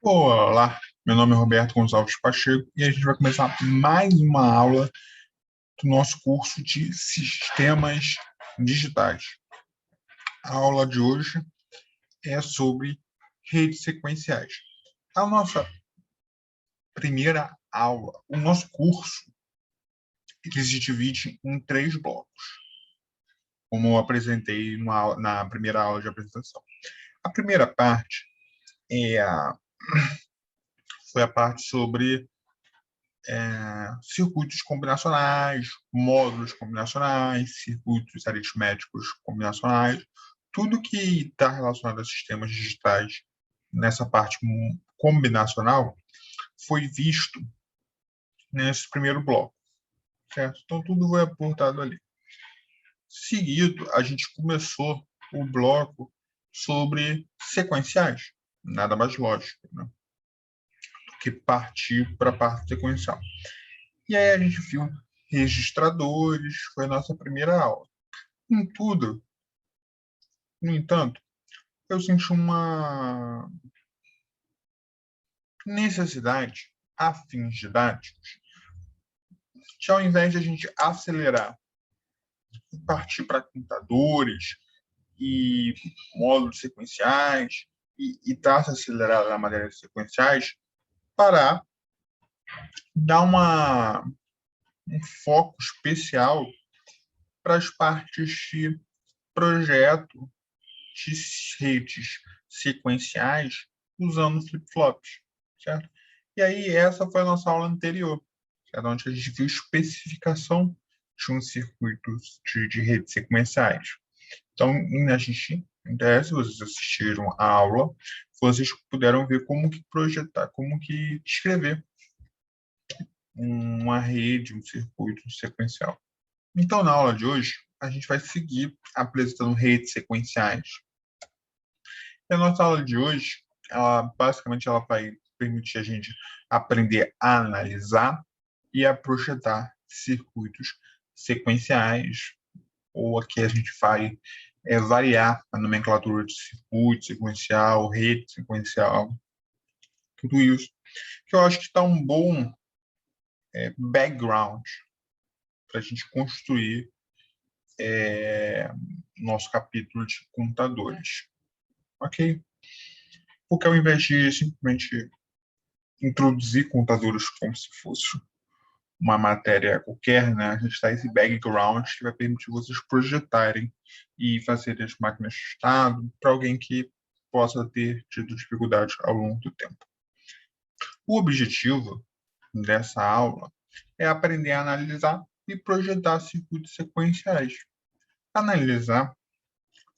Olá, meu nome é Roberto Gonçalves Pacheco e a gente vai começar mais uma aula do nosso curso de Sistemas Digitais. A aula de hoje é sobre redes sequenciais. A nossa primeira aula, o nosso curso, ele se divide em 3 blocos, como eu apresentei na primeira aula de apresentação. A primeira parte foi a parte sobre circuitos combinacionais, módulos combinacionais, circuitos aritméticos combinacionais, tudo que está relacionado a sistemas digitais nessa parte combinacional foi visto nesse primeiro bloco, certo? Então, tudo foi aportado ali. Seguido, a gente começou o bloco sobre sequenciais, nada mais lógico, né, do que partir para a parte sequencial. E aí a gente viu registradores, foi a nossa primeira aula. Em tudo, no entanto, eu senti uma necessidade, a fins didáticos, de ao invés de a gente acelerar e partir para computadores e módulos sequenciais e taxa acelerada na matéria de sequenciais, parar, dar um foco especial para as partes de projeto de redes sequenciais usando flip-flops, certo? E aí essa foi a nossa aula anterior, certo? Onde a gente viu especificação de um circuito de redes sequenciais. Então, a gente, se vocês assistiram a aula, vocês puderam ver como que projetar, como que escrever uma rede, um circuito sequencial. Então, na aula de hoje, a gente vai seguir apresentando redes sequenciais. E a nossa aula de hoje, basicamente, ela vai permitir a gente aprender a analisar e a projetar circuitos sequenciais, ou aqui a gente vai variar a nomenclatura de circuito sequencial, rede sequencial, tudo isso, que eu acho que está um bom background para a gente construir nosso capítulo de computadores. Ok? Porque ao invés de simplesmente introduzir computadores como se fosse uma matéria qualquer, né, a gente dá esse background que vai permitir vocês projetarem e fazer as máquinas de estado para alguém que possa ter tido dificuldade ao longo do tempo. O objetivo dessa aula é aprender a analisar e projetar circuitos sequenciais. Analisar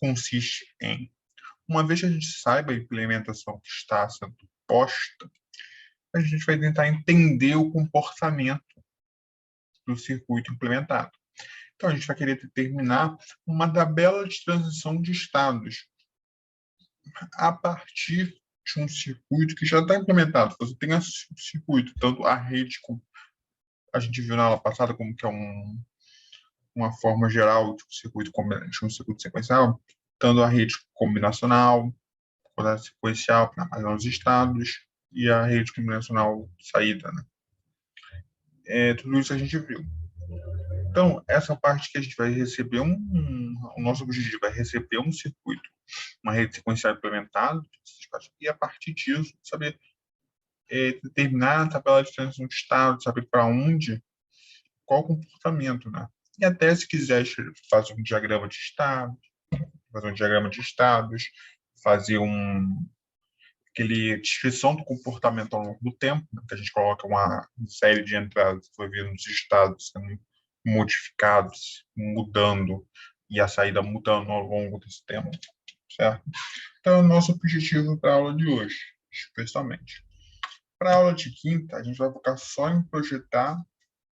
consiste em, uma vez que a gente saiba a implementação que está sendo posta, a gente vai tentar entender o comportamento do circuito implementado. Então, a gente vai querer determinar uma tabela de transição de estados a partir de um circuito que já está implementado. Você tem o circuito, tanto a rede, como a gente viu na aula passada, como que é uma forma geral de um circuito sequencial, tanto a rede combinacional, a sequencial para armazenar os estados, e a rede combinacional de saída, né? Tudo isso a gente viu. Então, essa parte que a gente vai receber o nosso objetivo é receber um circuito, uma rede sequencial implementada, e a partir disso, saber determinar a tabela de transição de estado, saber para onde, qual o comportamento, né? E até se quiser fazer um diagrama de estado, fazer aquele descrição do comportamento ao longo do tempo, né, que a gente coloca uma série de entradas, foi vendo os estados sendo modificados, mudando, e a saída mudando ao longo desse tempo, certo? Então, é o nosso objetivo para a aula de hoje, especialmente. Para a aula de quinta, a gente vai focar só em projetar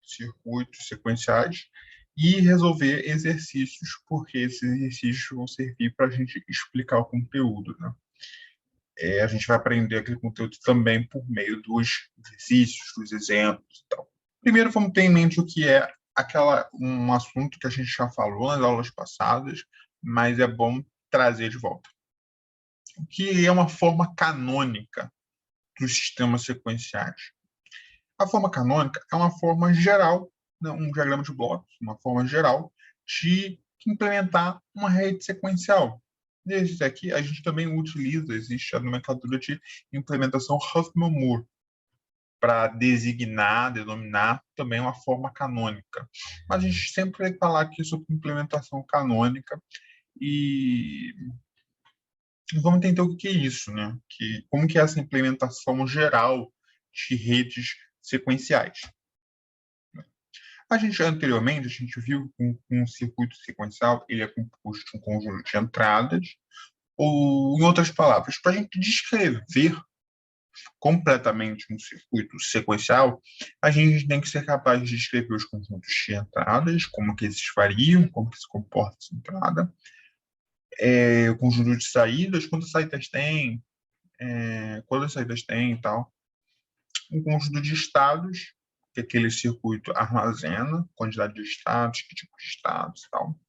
circuitos sequenciais e resolver exercícios, porque esses exercícios vão servir para a gente explicar o conteúdo, né? A gente vai aprender aquele conteúdo também por meio dos exercícios, dos exemplos e tal. Primeiro, vamos ter em mente o que é um assunto que a gente já falou nas aulas passadas, mas é bom trazer de volta. O que é uma forma canônica dos sistemas sequenciais. A forma canônica é uma forma geral, né, um diagrama de blocos, uma forma geral de implementar uma rede sequencial. Desde aqui, a gente também utiliza, existe a nomenclatura de implementação Huffman-Moore, para denominar também uma forma canônica. Mas a gente sempre vai falar aqui sobre implementação canônica e vamos entender o que é isso, né? Como que é essa implementação geral de redes sequenciais. Anteriormente, a gente viu que um circuito sequencial ele é composto de um conjunto de entradas, ou, em outras palavras, para a gente descrever completamente um circuito sequencial, a gente tem que ser capaz de descrever os conjuntos de entradas, como que eles variam, como que se comporta essa entrada, o conjunto de saídas, quantas saídas tem e tal. Um conjunto de estados, que aquele circuito armazena, quantidade de estados, que tipo de estados e tal.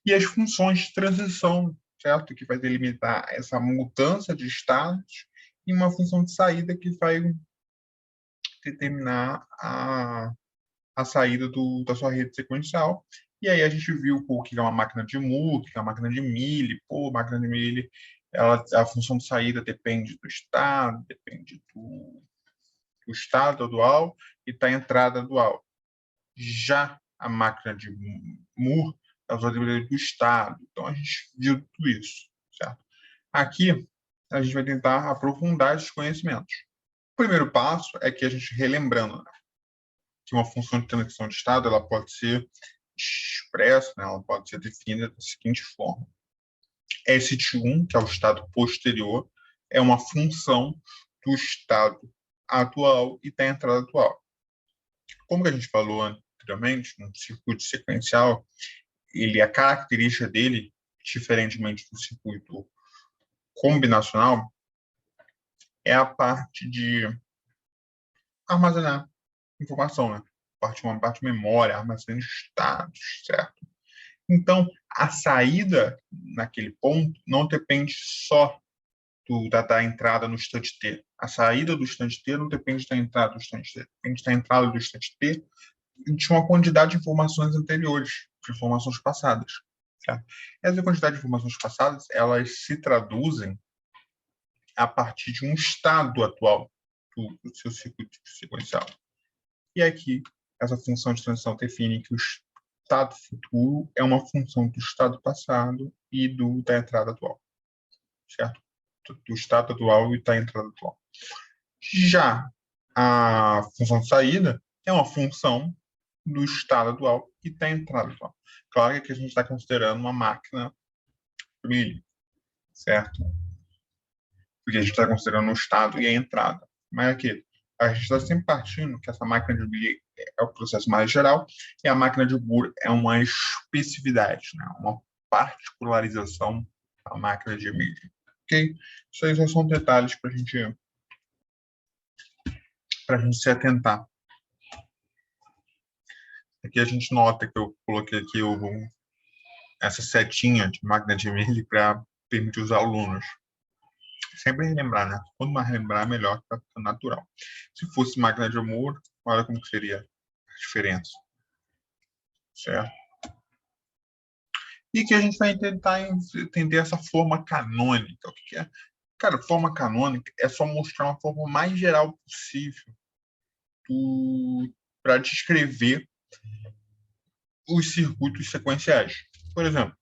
E as funções de transição, certo? Que vai delimitar essa mudança de estados e uma função de saída que vai determinar a saída da sua rede sequencial. E aí a gente viu o que é uma máquina de Moore, o que é uma máquina de Mealy. A máquina de Mealy, a função de saída depende do estado, depende do estado dual e da entrada dual. Já a máquina de Moore, ela só depende do estado. Então a gente viu tudo isso, certo? Aqui a gente vai tentar aprofundar esses conhecimentos. O primeiro passo é que a gente relembrando, né, que uma função de transição de estado ela pode ser expressa, né, ela pode ser definida da seguinte forma: ST1, que é o estado posterior, é uma função do estado atual e da entrada atual. Como a gente falou anteriormente, no circuito sequencial, a característica dele, diferentemente do circuito combinacional, é a parte de armazenar informação, né? Uma parte de memória, armazenamento de estados, certo? Então, a saída naquele ponto não depende só da entrada no instante T. A saída do instante T não depende da entrada do instante T. Depende da entrada do instante T e de uma quantidade de informações anteriores, de informações passadas. Certo? Essa quantidade de informações passadas, elas se traduzem a partir de um estado atual do seu circuito sequencial. E aqui, essa função de transição define que o estado futuro é uma função do estado passado e da entrada atual, certo? Do estado atual e da entrada atual. Já a função de saída é uma função do estado atual e da entrada atual. Claro que aqui a gente está considerando uma máquina Mealy, certo? Porque a gente está considerando o estado e a entrada. Mas aqui, a gente está sempre partindo que essa máquina de Mealy é o processo mais geral e a máquina de Moore é uma especificidade, né? Uma particularização da máquina de Mealy. Ok? Isso aí só são detalhes para a gente se atentar. Aqui a gente nota que eu coloquei aqui essa setinha de máquina de Mealy para permitir os alunos sempre relembrar, né? Quanto mais relembrar, melhor, para ficar natural. Se fosse máquina de Moore, olha como seria a diferença. Certo? E que a gente vai tentar entender essa forma canônica. O que é? Cara, forma canônica é só mostrar uma forma mais geral possível para descrever os circuitos sequenciais. Por exemplo,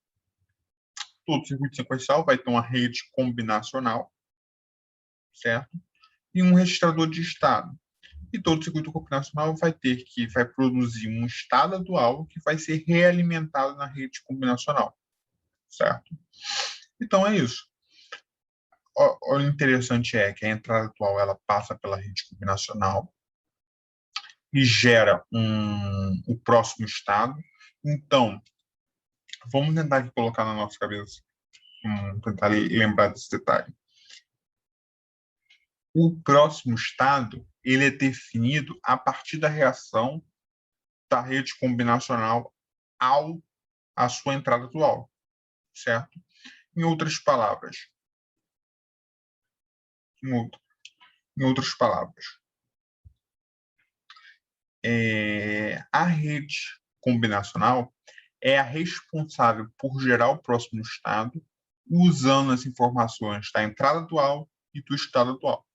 todo circuito sequencial vai ter uma rede combinacional, certo? E um registrador de estado. E todo circuito combinacional vai produzir um estado atual que vai ser realimentado na rede combinacional, certo? Então é isso. O interessante é que a entrada atual ela passa pela rede combinacional e gera o próximo estado. Então, vamos tentar aqui colocar na nossa cabeça, tentar lembrar desse detalhe. O próximo estado ele é definido a partir da reação da rede combinacional à sua entrada atual, certo? Em outras palavras, Em outras palavras, a rede combinacional é a responsável por gerar o próximo estado usando as informações da entrada atual e do estado atual,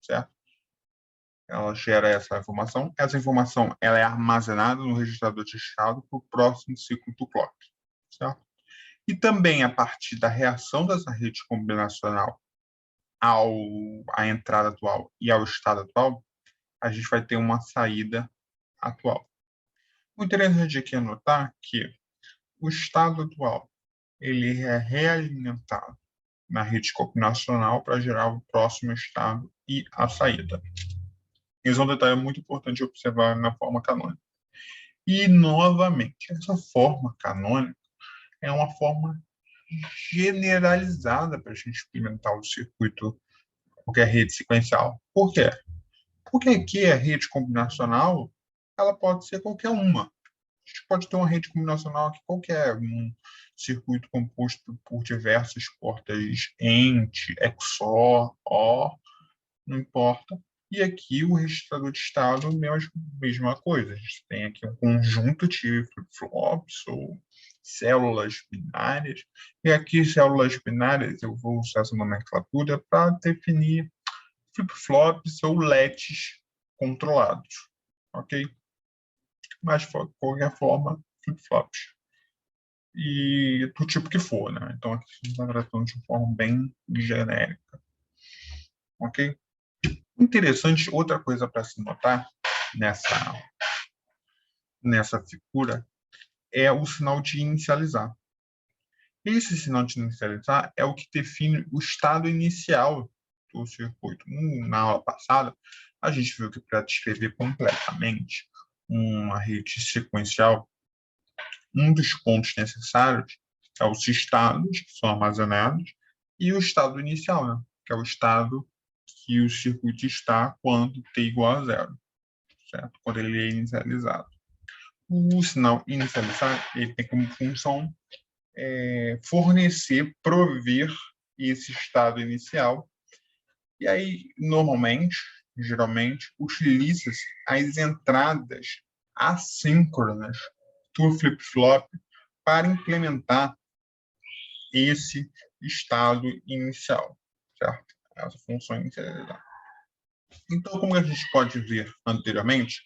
certo? Ela gera essa informação ela é armazenada no registrador de estado para o próximo ciclo do clock, certo? E também, a partir da reação dessa rede combinacional à entrada atual e ao estado atual, a gente vai ter uma saída atual. O interessante aqui é notar que o estado atual ele é realimentado na rede combinacional para gerar o próximo estado e a saída. Esse é um detalhe muito importante observar na forma canônica. E, novamente, essa forma canônica é uma forma generalizada para a gente implementar o circuito, qualquer rede sequencial. Por quê? Porque aqui a rede combinacional ela pode ser qualquer uma. A gente pode ter uma rede combinacional aqui qualquer, um circuito composto por diversas portas ENT, XOR, OR, não importa. E aqui o registrador de estado, mesma coisa. A gente tem aqui um conjunto de flip-flops ou células binárias. E aqui, células binárias, eu vou usar essa nomenclatura para definir flip-flops ou LEDs controlados. Ok? Mas, de qualquer forma, flip-flops. E do tipo que for, né? Então, aqui a gente está tratando de forma bem genérica. Ok? Interessante, outra coisa para se notar nessa figura é o sinal de inicializar. Esse sinal de inicializar é o que define o estado inicial do circuito. Na aula passada, a gente viu que para descrever completamente uma rede sequencial, um dos pontos necessários é os estados que são armazenados e o estado inicial, né? Que é o estado que o circuito está quando t igual a zero, certo? Quando ele é inicializado. O sinal inicializar ele tem como função fornecer, prover esse estado inicial. E aí, geralmente, utiliza-se as entradas assíncronas do flip-flop para implementar esse estado inicial, certo? Essa função inicializar. Então, como a gente pode ver anteriormente,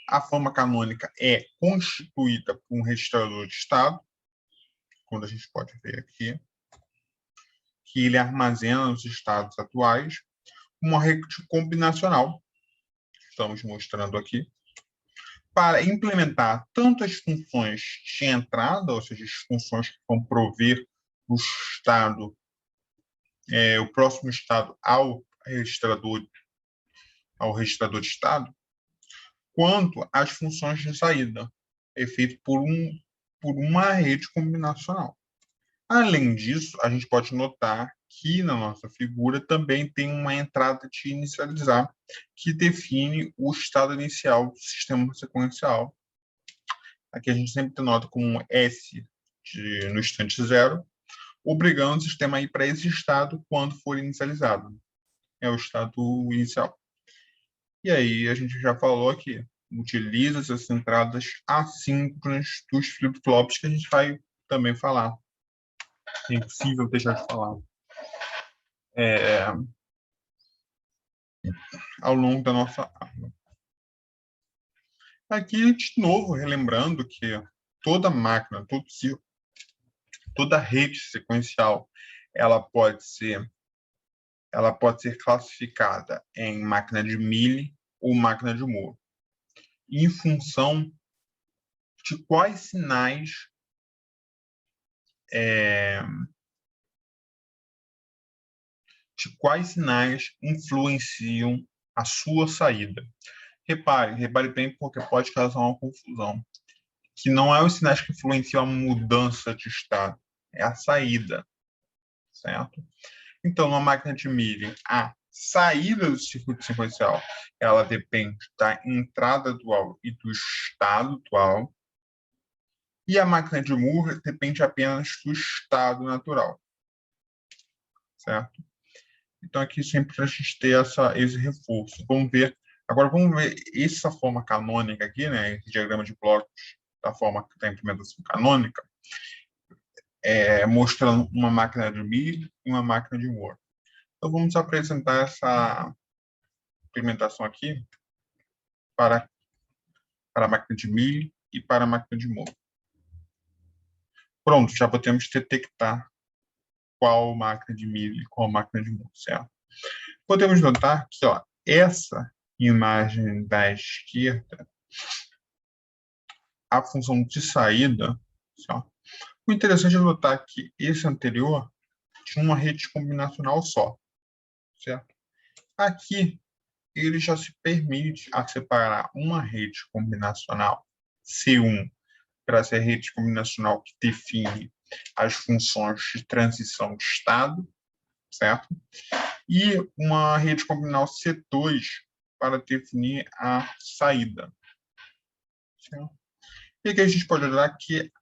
a forma canônica é constituída por um registrador de estado, quando a gente pode ver aqui, que ele armazena os estados atuais, uma rede combinacional, estamos mostrando aqui, para implementar tanto as funções de entrada, ou seja, as funções que vão prover o estado, o próximo estado ao registrador de estado, quanto as funções de saída, é feito por uma rede combinacional. Além disso, a gente pode notar que na nossa figura também tem uma entrada de inicializar, que define o estado inicial do sistema sequencial. Aqui a gente sempre nota como S no instante zero, obrigando o sistema a ir para esse estado quando for inicializado. É o estado inicial. E aí a gente já falou aqui, utiliza essas entradas assíncronas dos flip-flops que a gente vai também falar. É impossível deixar de falar. Ao longo da nossa aula. Aqui, de novo, relembrando que toda máquina, toda rede sequencial, ela pode ser classificada em máquina de Mealy ou máquina de Moore, em função de quais sinais influenciam a sua saída. Repare bem, porque pode causar uma confusão. Que não é os sinais que influenciam a mudança de estado, é a saída, certo? Então, na máquina de Mealy, a saída do circuito sequencial, ela depende da entrada dual e do estado dual, e a máquina de Moore depende apenas do estado natural, certo? Então, aqui sempre a gente ter esse reforço. Agora vamos ver essa forma canônica aqui, né? Esse diagrama de blocos da forma da implementação canônica, mostrando uma máquina de milho e uma máquina de Moore. Então, vamos apresentar essa implementação aqui para a máquina de milho e para a máquina de Moore. Pronto, já podemos detectar qual máquina de milho e qual máquina de Moore, certo? Podemos notar que, ó, essa imagem da esquerda, a função de saída, ó, o interessante é notar que esse anterior tinha uma rede combinacional só, certo? Aqui, ele já se permite a separar uma rede combinacional C1 para ser a rede combinacional que define as funções de transição de estado, certo? E uma rede combinacional C2 para definir a saída. Certo? E aqui a gente pode olhar que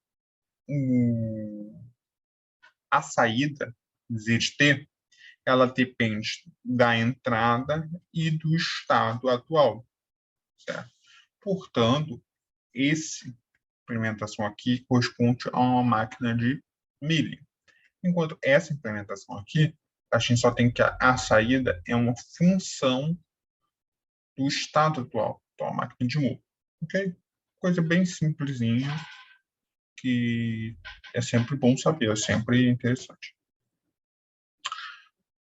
a saída, ZT, ela depende da entrada e do estado atual. Certo? Portanto, essa implementação aqui corresponde a uma máquina de milho. Enquanto essa implementação aqui, a gente só tem que a saída é uma função do estado atual, então a máquina de Moore. Ok? Coisa bem simplesinha, que é sempre bom saber, é sempre interessante.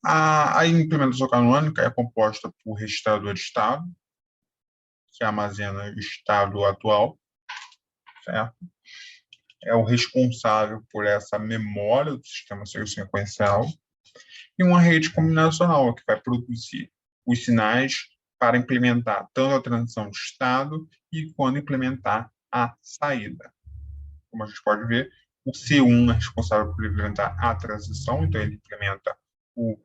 A implementação canônica é composta por registrador de estado, que armazena o estado atual, certo? É o responsável por essa memória do sistema sequencial, e uma rede combinacional, que vai produzir os sinais para implementar tanto a transição de estado e quando implementar a saída. Como a gente pode ver, o C1 é responsável por implementar a transição, então ele implementa o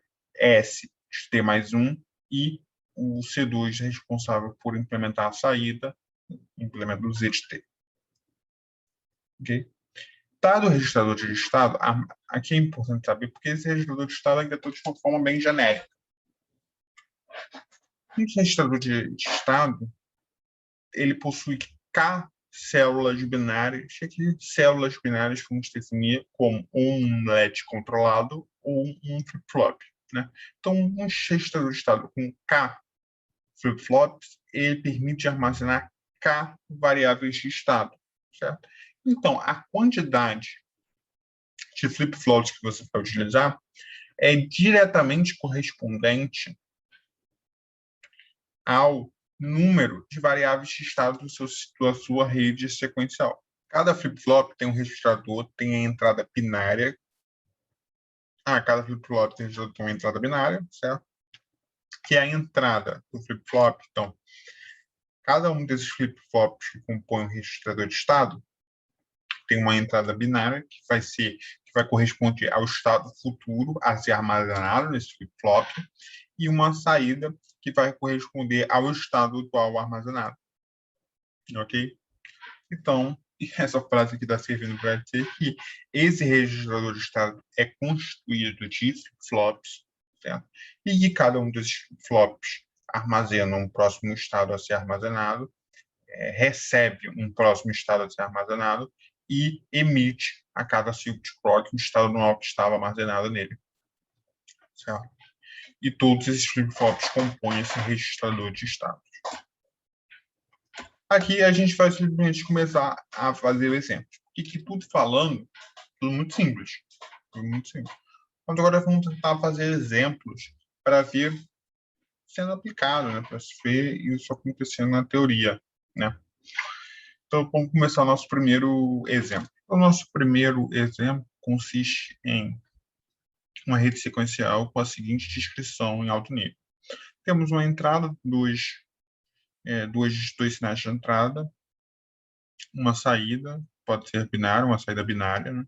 ST mais 1, e o C2 é responsável por implementar a saída, implementa o ZT. Ok? Dado o registrador de estado, aqui é importante saber porque esse registrador de estado ainda está de uma forma bem genérica. Um registrador de estado, ele possui K células binárias, e aqui células binárias vamos definir como um LED controlado ou um flip-flop. Né? Então, um registrador de estado com K flip-flops, ele permite armazenar K variáveis de estado. Certo? Então, a quantidade de flip-flops que você vai utilizar é diretamente correspondente ao número de variáveis de estado da sua rede sequencial. Cada flip-flop tem um registrador, tem a entrada binária. Cada flip-flop tem uma entrada binária, certo? Que é a entrada do flip-flop. Então, cada um desses flip-flops que compõem o registrador de estado tem uma entrada binária que vai corresponder ao estado futuro a ser armazenado nesse flip-flop, e uma saída que vai corresponder ao estado atual armazenado. Ok? Então, essa frase aqui está servindo para dizer que esse registrador de estado é constituído de flip-flops, certo? E que cada um desses flip-flops armazena um próximo estado a ser armazenado, recebe um próximo estado a ser armazenado e emite a cada ciclo de clock o estado normal que estava armazenado nele. Certo? E todos esses flip-flops compõem esse registrador de estado. Aqui a gente vai simplesmente começar a fazer o exemplo. E que tudo falando, tudo muito simples. Tudo muito simples. Mas agora vamos tentar fazer exemplos para ver sendo aplicado, né? Para ver isso acontecendo na teoria, né? Então, vamos começar o nosso primeiro exemplo. O nosso primeiro exemplo consiste em uma rede sequencial com a seguinte descrição em alto nível. Temos uma entrada, dois sinais de entrada, uma saída, pode ser binária, uma saída binária, né?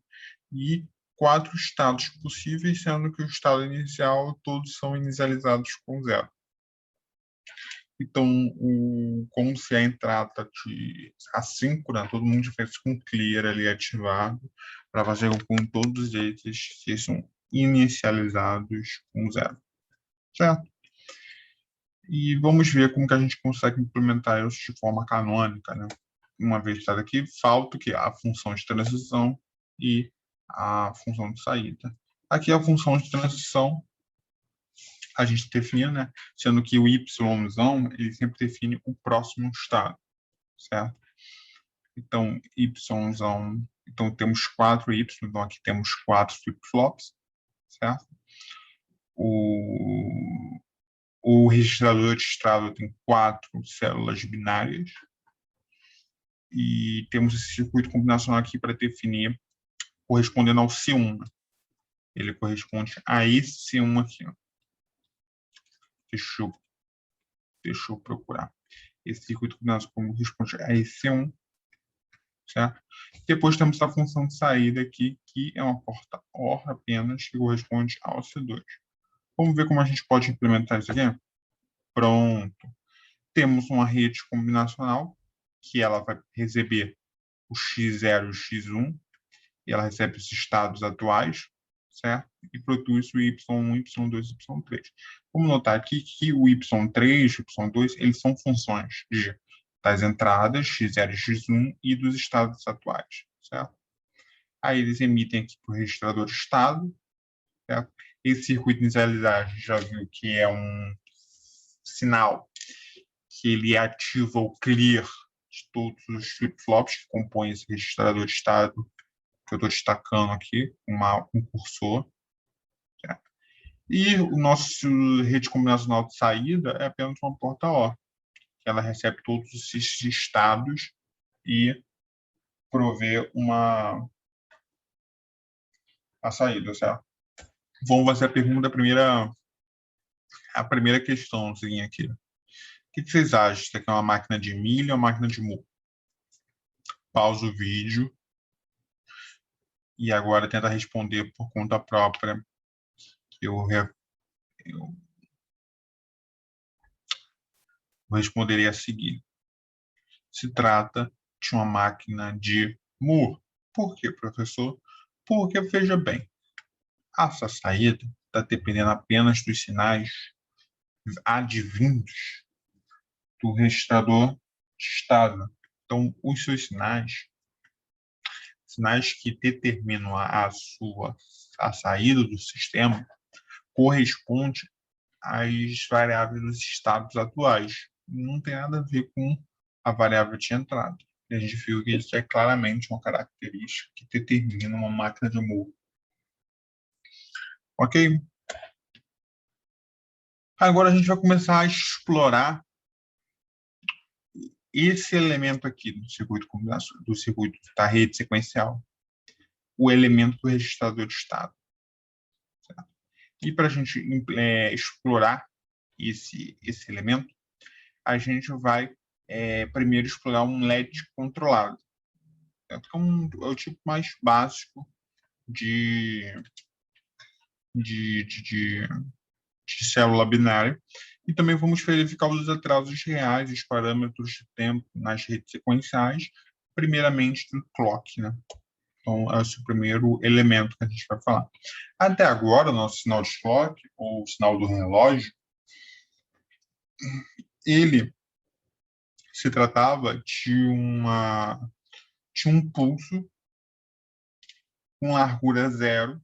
E 4 estados possíveis, sendo que o estado inicial todos são inicializados com 0. Então, como se a entrada de assíncrona, todo mundo fez com clear ali ativado, para fazer com que todos eles sejam inicializados com 0. certo? E vamos ver como que a gente consegue implementar isso de forma canônica, né? Uma vez que aqui, falta que a função de transição e a função de saída. Aqui a função de transição a gente define, né? Sendo que o y ele sempre define o próximo estado, certo? Então, y, então temos 4 y, então aqui temos 4 flip-flops, certo? O registrador de estado tem 4 células binárias e temos esse circuito combinacional aqui para definir, correspondendo ao C1. Ele corresponde a esse C1 aqui. Ó. Deixa eu procurar. Esse circuito combinacional corresponde a esse C1, certo? Depois temos a função de saída aqui, que é uma porta OR apenas, que corresponde ao C2. Vamos ver como a gente pode implementar isso aqui? Pronto. Temos uma rede combinacional, que ela vai receber o x0 e o x1, e ela recebe os estados atuais, certo? E produz o y1, y2, y3. Vamos notar aqui que o y3 e o y2, eles são funções das entradas x0 e x1 e dos estados atuais, certo? Aí eles emitem aqui para o registrador estado, certo? Esse circuito inicializar, a gente já viu que é um sinal que ele ativa o clear de todos os flip-flops que compõem esse registrador de estado que eu estou destacando aqui, um cursor. Certo? E o nosso rede combinacional de saída é apenas uma porta OR, que ela recebe todos esses estados e provê a saída, certo? Vamos fazer a primeira questão aqui. O que vocês acham? Isso aqui é uma máquina de milha ou uma máquina de Moore? Pausa o vídeo e agora tenta responder por conta própria, que eu responderia a seguir. Se trata de uma máquina de Moore. Por quê, professor? Porque, veja bem, essa saída está dependendo apenas dos sinais advindos do registrador de estado. Então, os seus sinais que determinam a saída do sistema, correspondem às variáveis dos estados atuais. Não tem nada a ver com a variável de entrada. E a gente viu que isso é claramente uma característica que determina uma máquina de Moore. Ok? Agora a gente vai começar a explorar esse elemento aqui do circuito da rede sequencial, o elemento do registrador de estado. Certo? E para a gente explorar esse elemento, a gente vai primeiro explorar um LED controlado. Certo? Que é o tipo mais básico de célula binária. E também vamos verificar os atrasos reais, os parâmetros de tempo nas redes sequenciais, primeiramente do clock, né? Então, esse é o primeiro elemento que a gente vai falar. Até agora, o nosso sinal de clock, ou sinal do relógio, ele se tratava de um pulso com largura zero,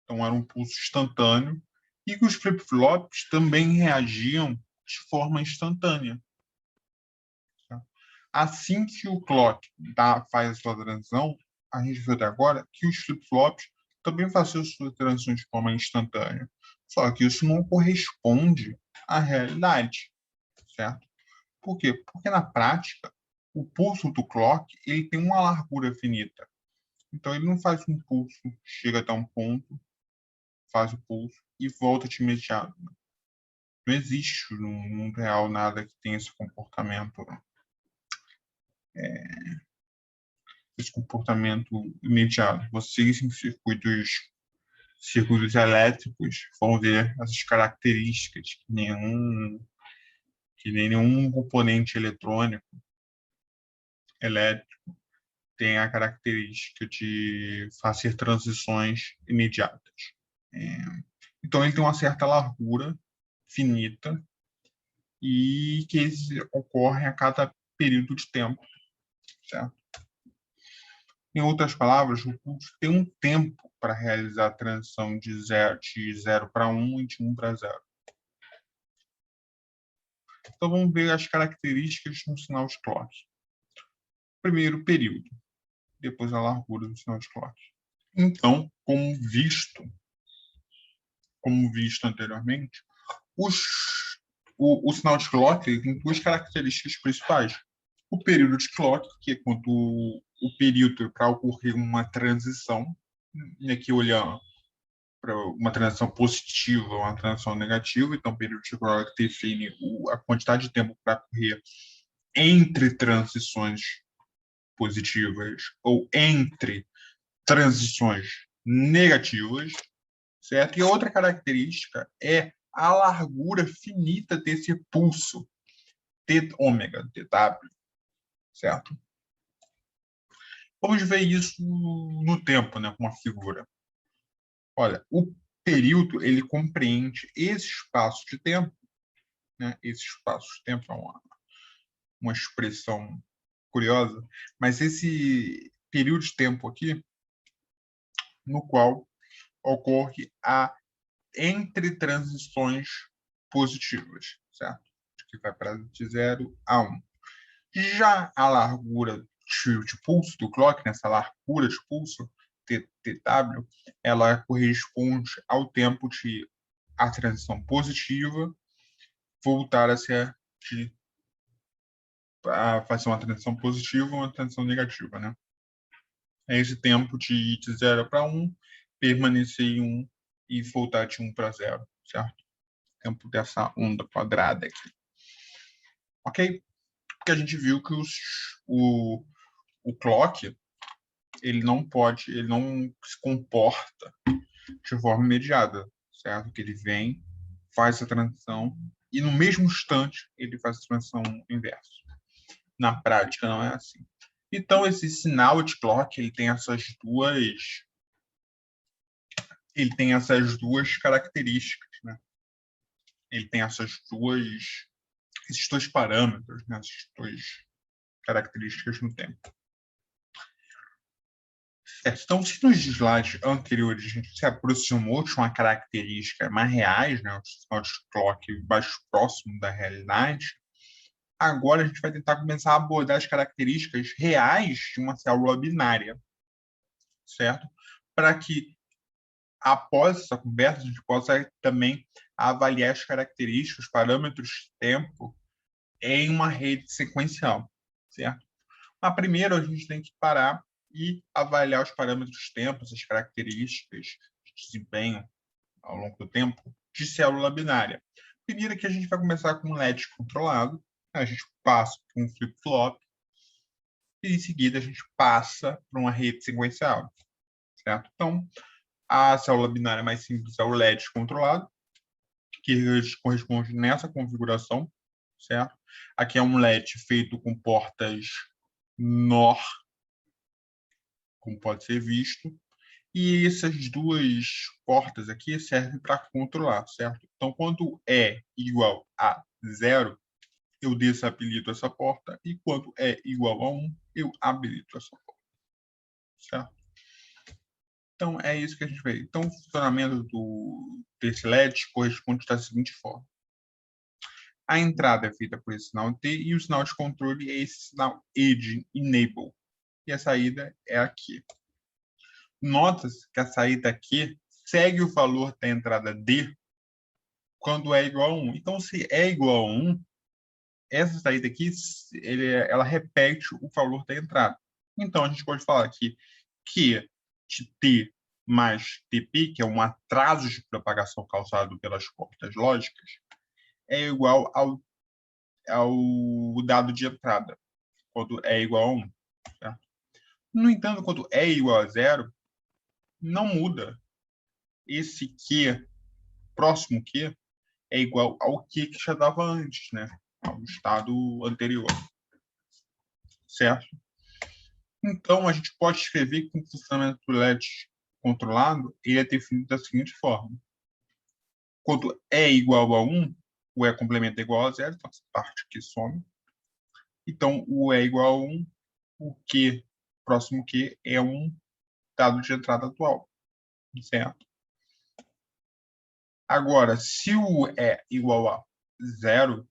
então era um pulso instantâneo, e que os flip-flops também reagiam de forma instantânea. Tá? Assim que o clock faz a sua transição, a gente viu até agora que os flip-flops também fazem a sua transição de forma instantânea. Só que isso não corresponde à realidade, certo? Por quê? Porque na prática, o pulso do clock ele tem uma largura finita. Então ele não faz um pulso, chega até um ponto, faz o pulso e volta de imediato. Não existe no mundo real nada que tenha esse comportamento imediato. Vocês em circuitos elétricos vão ver essas características que nenhum componente eletrônico elétrico tem a característica de fazer transições imediatas. Então, ele tem uma certa largura finita e que eles ocorrem a cada período de tempo, certo? Em outras palavras, o pulso tem um tempo para realizar a transição de 0 para 1 e de 1 para 0. Então, vamos ver as características de um sinal de clock. Primeiro, período. Depois, a largura do sinal de clock. Então, como visto anteriormente, o sinal de clock tem duas características principais. O período de clock, que é quando o período para ocorrer uma transição, e aqui olhando para uma transição positiva ou uma transição negativa, então o período de clock define a quantidade de tempo para ocorrer entre transições positivas ou entre transições negativas, certo? E outra característica é a largura finita desse pulso, T ômega, TW, certo? Vamos ver isso no tempo, né, com uma figura. Olha, o período ele compreende esse espaço de tempo, né? Esse espaço de tempo é uma expressão curiosa, mas esse período de tempo aqui, no qual ocorre a entre transições positivas, certo? Que vai para de 0 a 1. Já a largura de pulso do clock, nessa largura de pulso, TW, ela corresponde ao tempo de a transição positiva voltar a ser a fazer uma transição positiva ou uma transição negativa, né? É esse tempo de ir de 0 para 1, permanecer em 1 e voltar de 1 para 0, certo? Tempo dessa onda quadrada aqui. Ok? Porque a gente viu que o clock ele não se comporta de forma imediata, certo? Que ele vem, faz a transição e no mesmo instante ele faz a transição inversa. Na prática não é assim. Então esse sinal de clock ele tem essas duas características, né? Ele tem esses dois parâmetros, né? Essas duas características no tempo. Então, se nos slides anteriores a gente se aproximou de uma característica mais reais, né, o sinal de clock mais próximo da realidade, agora a gente vai tentar começar a abordar as características reais de uma célula binária, certo? Para que, após essa conversa, a gente possa também avaliar as características, os parâmetros de tempo em uma rede sequencial, certo? Mas primeiro a gente tem que parar e avaliar os parâmetros de tempo, as características de desempenho ao longo do tempo de célula binária. Primeiro que a gente vai começar com um LED controlado, a gente passa por um flip-flop e em seguida a gente passa para uma rede sequencial, certo? Então, a célula binária mais simples é o LED controlado, que corresponde nessa configuração, certo? Aqui é um LED feito com portas NOR, como pode ser visto, e essas duas portas aqui servem para controlar, certo? Então, quando é igual a 0, eu desabilito essa porta, e quando é igual a 1, eu habilito essa porta, certo? Então, é isso que a gente vê. Então, o funcionamento desse LED corresponde da seguinte forma. A entrada é feita por esse sinal T e o sinal de controle é esse sinal E de Enable. E a saída é aqui. Nota-se que a saída aqui segue o valor da entrada D quando é igual a 1. Então, se é igual a 1, essa saída aqui ela repete o valor da entrada. Então, a gente pode falar que Q de T mais TP, que é um atraso de propagação causado pelas portas lógicas, é igual ao dado de entrada, quando é igual a 1. Certo? No entanto, quando é igual a 0, não muda. Esse Q, próximo Q, é igual ao Q que já estava antes, né? Ao estado anterior. Certo? Então, a gente pode escrever que o funcionamento do LED controlado ele é definido da seguinte forma. Quando é igual a 1, o E complemento é igual a 0, então essa parte aqui some. Então, o E é igual a 1, o Q, próximo Q, é um dado de entrada atual, certo? Agora, se o E é igual a 0,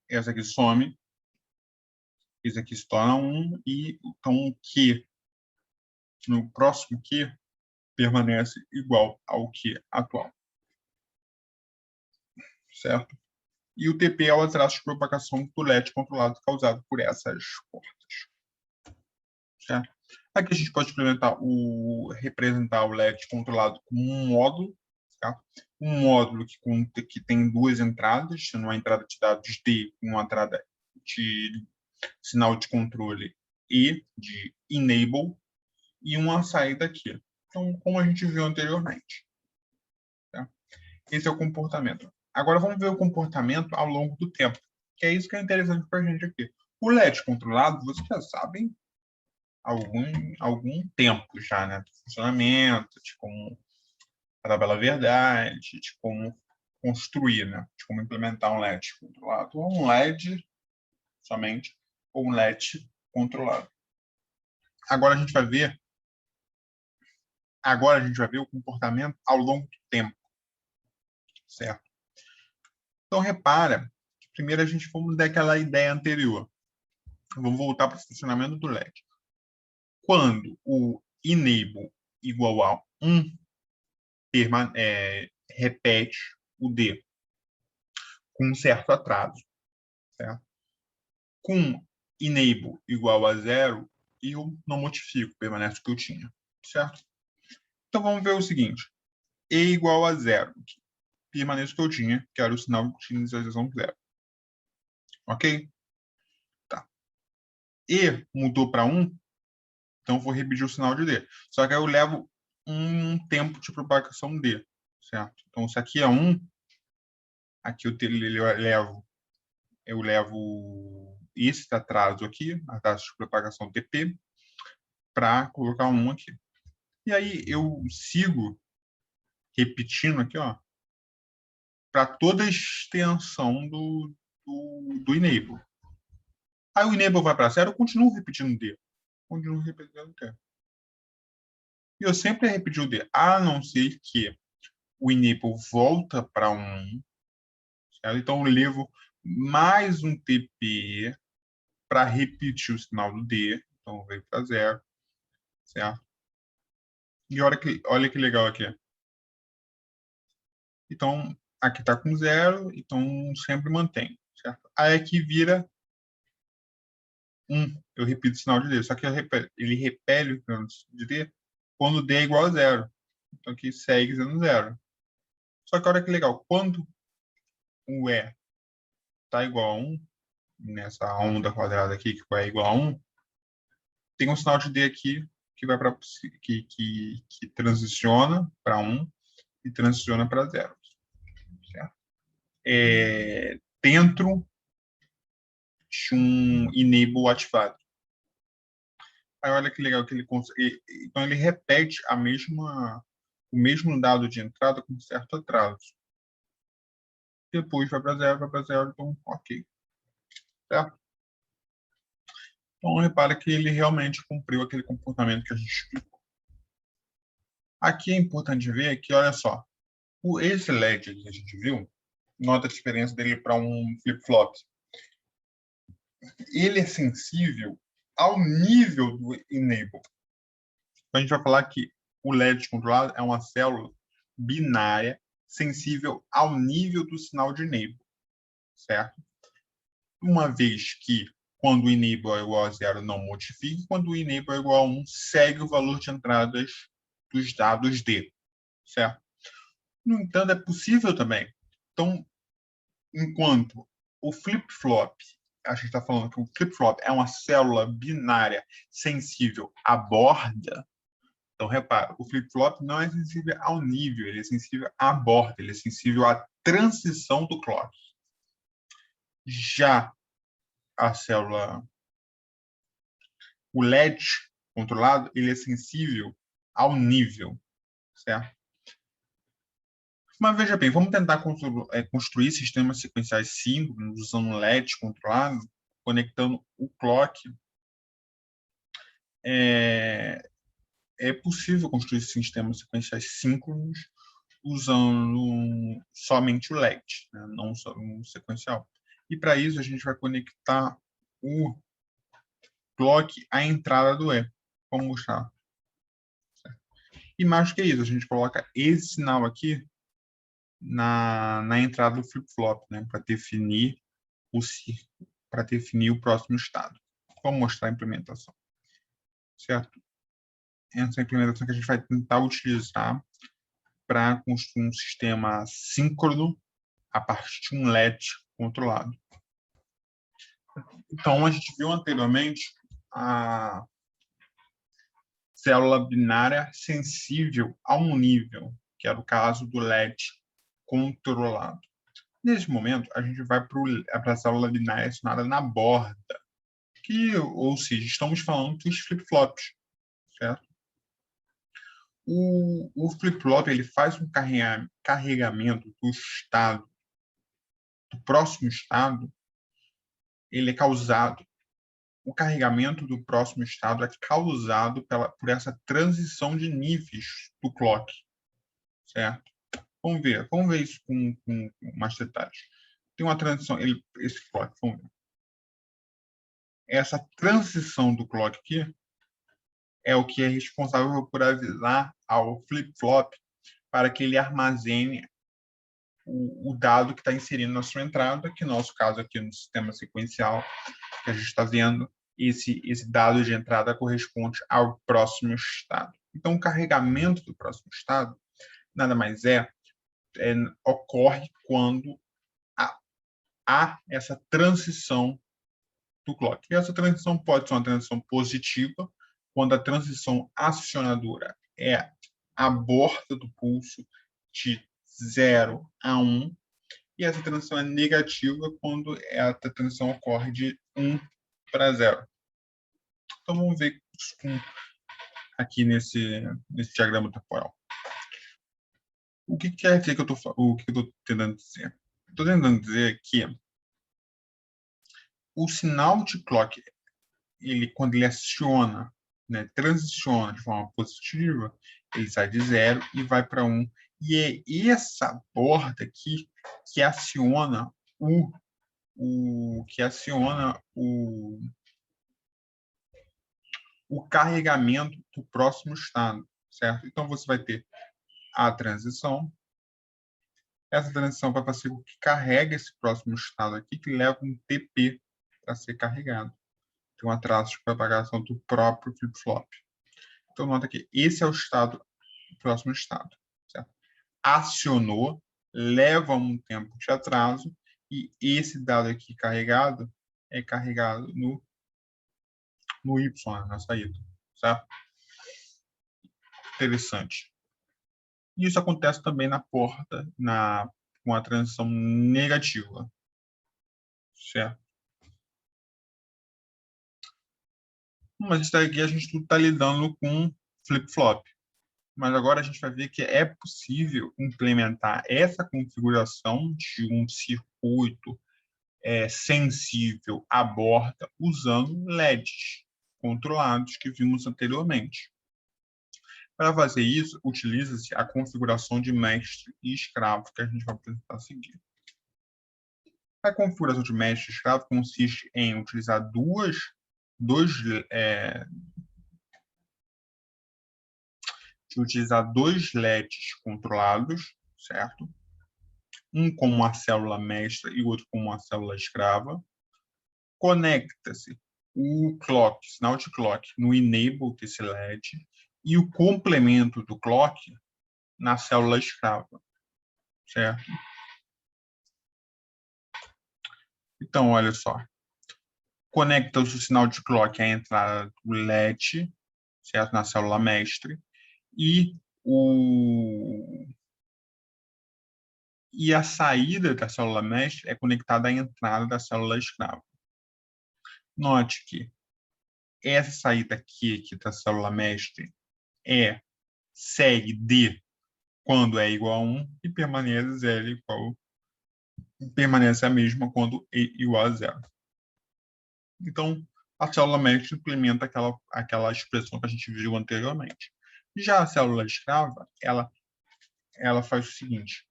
essa aqui some, esse aqui se torna 1, e então o Q, no próximo Q, permanece igual ao Q atual, certo? E o TP é o atraso de propagação do LED controlado causado por essas portas, certo? Aqui a gente pode representar o LED controlado como um módulo, certo? Um módulo que tem duas entradas, sendo uma entrada de dados D e uma entrada de sinal de controle E, de enable, e uma saída aqui. Então, como a gente viu anteriormente. Tá? Esse é o comportamento. Agora vamos ver o comportamento ao longo do tempo, que é isso que é interessante para a gente aqui. O LED controlado, vocês já sabem algum tempo já, né? Do funcionamento, de como a tabela verdade, de como construir, né? De como implementar um LED controlado. Ou um LED somente, ou um LED controlado. Agora a gente vai ver o comportamento ao longo do tempo, certo? Então repara, primeiro a gente vamos dar aquela ideia anterior. Vamos voltar para o funcionamento do LED. Quando o enable igual a 1, repete o D com um certo atraso, certo? Com enable igual a 0, eu não modifico, permanece o que eu tinha, certo? Então vamos ver o seguinte. E igual a 0, permanece o que eu tinha, que era o sinal de inicialização 0. Ok? Tá. E mudou para 1, então vou repetir o sinal de D. Só que aí eu levo um tempo de propagação D, certo? Então, se aqui é 1, aqui eu levo esse atraso aqui, a taxa de propagação TP, para colocar 1 aqui. E aí eu sigo repetindo aqui, ó, para toda a extensão do enable. Aí o enable vai para 0, eu continuo repetindo D. Continuo repetindo D. E eu sempre repeti o D, a não ser que o enable volta para 1, certo? Então eu levo mais um TP para repetir o sinal do D. Então veio para 0, certo? E olha que legal aqui. Então, aqui está com 0, então sempre mantém, certo? Aí aqui vira 1, eu repito o sinal de D, só que ele repele o sinal de D quando D é igual a 0. Então aqui segue sendo 0. Só que olha que legal, quando o E está igual a 1, nessa onda quadrada aqui, que é igual a 1, tem um sinal de D aqui que vai para que transiciona para 1 e transiciona para 0. Certo? Dentro de um enable ativado. Aí olha que legal que ele consegue. Então ele repete o mesmo dado de entrada com certo atraso. Depois vai para 0, então ok. Certo? Então repara que ele realmente cumpriu aquele comportamento que a gente explicou. Aqui é importante ver que, olha só, esse LED que a gente viu, nota a diferença dele para um flip-flop. Ele é sensível ao nível do enable. Então, a gente vai falar que o LED controlado é uma célula binária sensível ao nível do sinal de enable, certo? Uma vez que, quando o enable é igual a 0, não modifica, quando o enable é igual a 1, segue o valor de entradas dos dados D, certo? No entanto, é possível também. Então, enquanto o flip-flop, a gente está falando que o flip-flop é uma célula binária sensível à borda. Então, repara, o flip-flop não é sensível ao nível, ele é sensível à borda, ele é sensível à transição do clock. Já a célula, o LED controlado, ele é sensível ao nível, certo? Mas veja bem, vamos tentar construir sistemas sequenciais síncronos usando LED controlado, conectando o clock. É possível construir sistemas sequenciais síncronos usando somente o LED, né? Não só um sequencial. E para isso a gente vai conectar o clock à entrada do E. Vamos mostrar. E mais que isso, a gente coloca esse sinal aqui na entrada do flip-flop, né? Para definir o próximo estado. Vamos mostrar a implementação. Certo? Essa é a implementação que a gente vai tentar utilizar para construir um sistema síncrono a partir de um LED controlado. Então, a gente viu anteriormente a célula binária sensível a um nível, que era o caso do LED controlado. Nesse momento, a gente vai para a célula binária acionada na borda, ou seja, estamos falando dos flip-flops, certo? O flip-flop ele faz um carregamento do estado, do próximo estado, ele é causado. O carregamento do próximo estado é causado por essa transição de níveis do clock, certo? Vamos ver isso com mais detalhes. Tem uma transição, esse clock, vamos ver. Essa transição do clock aqui é o que é responsável por avisar ao flip-flop para que ele armazene o dado que está inserindo na sua entrada, que no nosso caso aqui no sistema sequencial, que a gente está vendo, esse dado de entrada corresponde ao próximo estado. Então, o carregamento do próximo estado nada mais ocorre quando há essa transição do clock. E essa transição pode ser uma transição positiva, quando a transição acionadora é a borda do pulso de 0 a 1, e essa transição é negativa quando a transição ocorre de 1 para 0. Então, vamos ver isso aqui nesse diagrama temporal. O que quer dizer que eu estou tentando dizer? Estou tentando dizer que o sinal de clock, quando ele aciona, né, transiciona de forma positiva, ele sai de 0 e vai para 1. E é essa borda aqui que aciona o carregamento do próximo estado, certo? Então, você vai ter a transição. Essa transição vai fazer com que carregue esse próximo estado aqui, que leva um TP para ser carregado. Tem um atraso de propagação do próprio flip-flop. Então, nota que esse é o próximo estado. Certo? Acionou, leva um tempo de atraso, e esse dado aqui carregado é carregado no Y, na saída. Certo? Interessante. Isso acontece também na porta, com a transição negativa. Certo? Mas isso aqui a gente está lidando com flip-flop. Mas agora a gente vai ver que é possível implementar essa configuração de um circuito sensível à borda usando LEDs controlados que vimos anteriormente. Para fazer isso, utiliza-se a configuração de mestre e escravo, que a gente vai apresentar a seguir. A configuração de mestre e escravo consiste em utilizar dois LEDs controlados, certo? Um como uma célula mestra e o outro como uma célula escrava. Conecta-se o clock, sinal de clock, no enable desse LED e o complemento do clock na célula escrava, certo? Então, olha só. Conecta-se o sinal de clock à entrada do LED, certo? Na célula mestre, e a saída da célula mestre é conectada à entrada da célula escrava. Note que essa saída aqui da célula mestre segue de quando é igual a 1 e permanece a mesma quando e igual a 0. Então, a célula mestre implementa aquela expressão que a gente viu anteriormente. Já a célula escrava, ela faz o seguinte: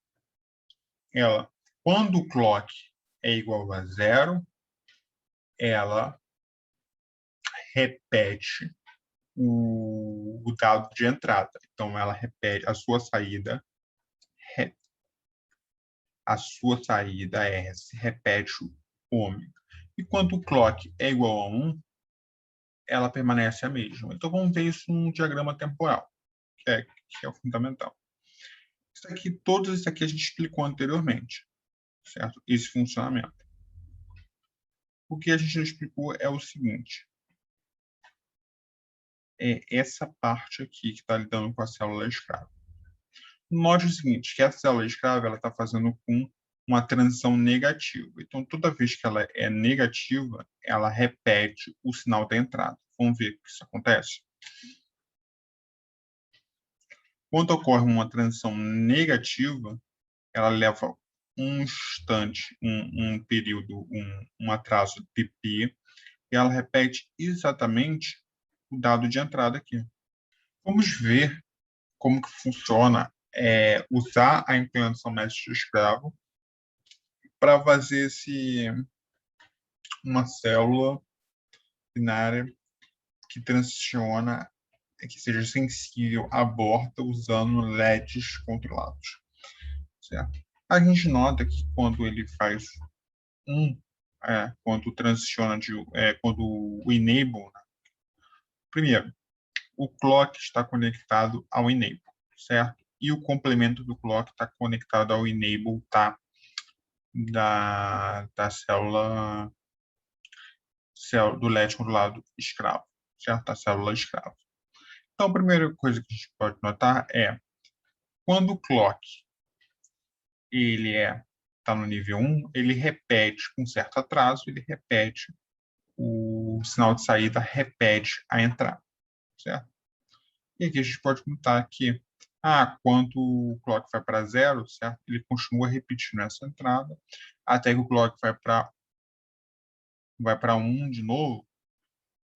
quando o clock é igual a 0, ela repete o dado de entrada. Então, ela repete a sua saída, S repete o ômega. E quando o clock é igual a 1, ela permanece a mesma. Então, vamos ver isso num diagrama temporal, que é o fundamental. Todos isso aqui a gente explicou anteriormente, certo? Esse funcionamento. O que a gente não explicou é o seguinte: é essa parte aqui que está lidando com a célula escrava. Note o seguinte, que a célula escrava está fazendo com uma transição negativa. Então, toda vez que ela é negativa, ela repete o sinal da entrada. Vamos ver o que isso acontece? Quando ocorre uma transição negativa, ela leva um instante, um período, um atraso pp, e ela repete exatamente o dado de entrada aqui. Vamos ver como que funciona usar a implementação mestre-escravo para fazer uma célula binária que transiciona, que seja sensível à borda usando LEDs controlados. Certo? A gente nota que quando ele faz quando transiciona quando o enable, né? Primeiro, o clock está conectado ao enable, certo? E o complemento do clock está conectado ao enable da célula do LED controlado escravo, certo? Da célula escrava. Então, a primeira coisa que a gente pode notar é quando o clock ele está no nível 1, ele repete com certo atraso, ele repete o sinal de saída, repete a entrada, certo? E aqui a gente pode notar que quando o clock vai para 0, certo? Ele continua repetindo essa entrada, até que o clock vai para 1 de novo.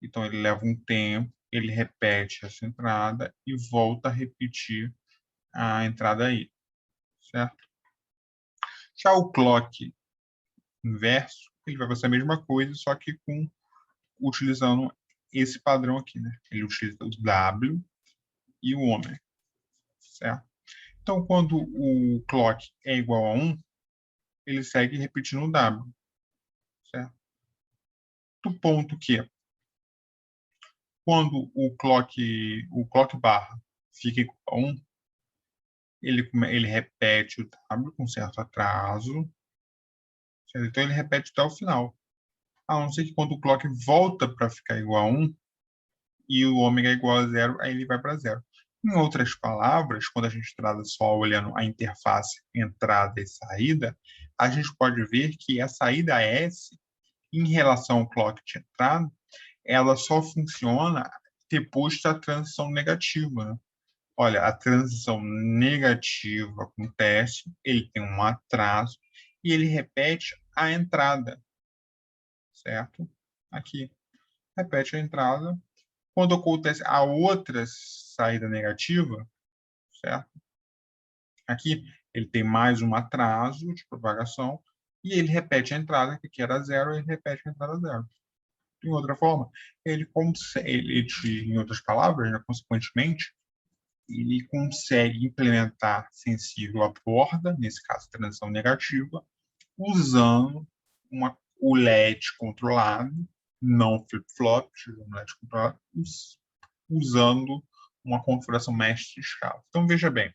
Então, ele leva um tempo, ele repete essa entrada e volta a repetir a entrada aí, certo? Já o clock inverso, ele vai fazer a mesma coisa, só que utilizando esse padrão aqui, né? Ele utiliza o W e o ômega, certo? Então, quando o clock é igual a 1, ele segue repetindo o W, certo? Do ponto que, quando o clock barra fica igual a 1, ele repete o W com certo atraso, certo? Então ele repete até o final. A não ser que quando o clock volta para ficar igual a 1 e o ômega é igual a 0, aí ele vai para 0. Em outras palavras, quando a gente trata só olhando a interface entrada e saída, a gente pode ver que a saída S, em relação ao clock de entrada, ela só funciona depois da transição negativa, né? Olha, a transição negativa acontece, ele tem um atraso e ele repete a entrada, certo? Aqui, repete a entrada. Quando acontece a outra saída negativa, certo? Aqui, ele tem mais um atraso de propagação e ele repete a entrada, que aqui era 0, ele repete a entrada 0. Em outra forma, em outras palavras, né, consequentemente, ele consegue implementar sensível à borda, nesse caso, transição negativa, usando o LED controlado, não flip-flop, o LED controlado, usando uma configuração mestre-escala. Então, veja bem,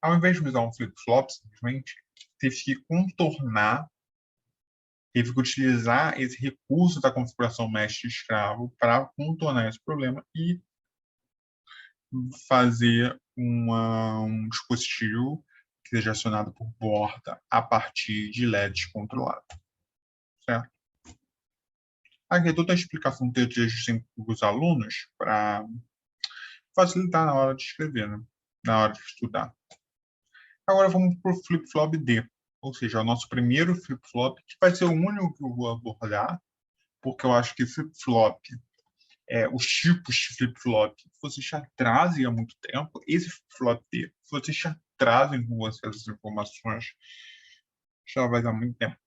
ao invés de usar um flip-flop, simplesmente, teve que contornar, teve que utilizar esse recurso da configuração mestre-escravo para contornar esse problema e fazer um dispositivo que seja acionado por borda a partir de LEDs controlados, certo? Aqui toda a explicação que eu deixo para os alunos para facilitar na hora de escrever, né? Na hora de estudar. Agora vamos para o flip-flop D, ou seja, o nosso primeiro flip-flop, que vai ser o único que eu vou abordar, porque eu acho que flip-flop, os tipos de flip-flop, vocês já trazem há muito tempo. Esse flip-flop D, vocês já trazem com vocês essas informações já vai há muito tempo.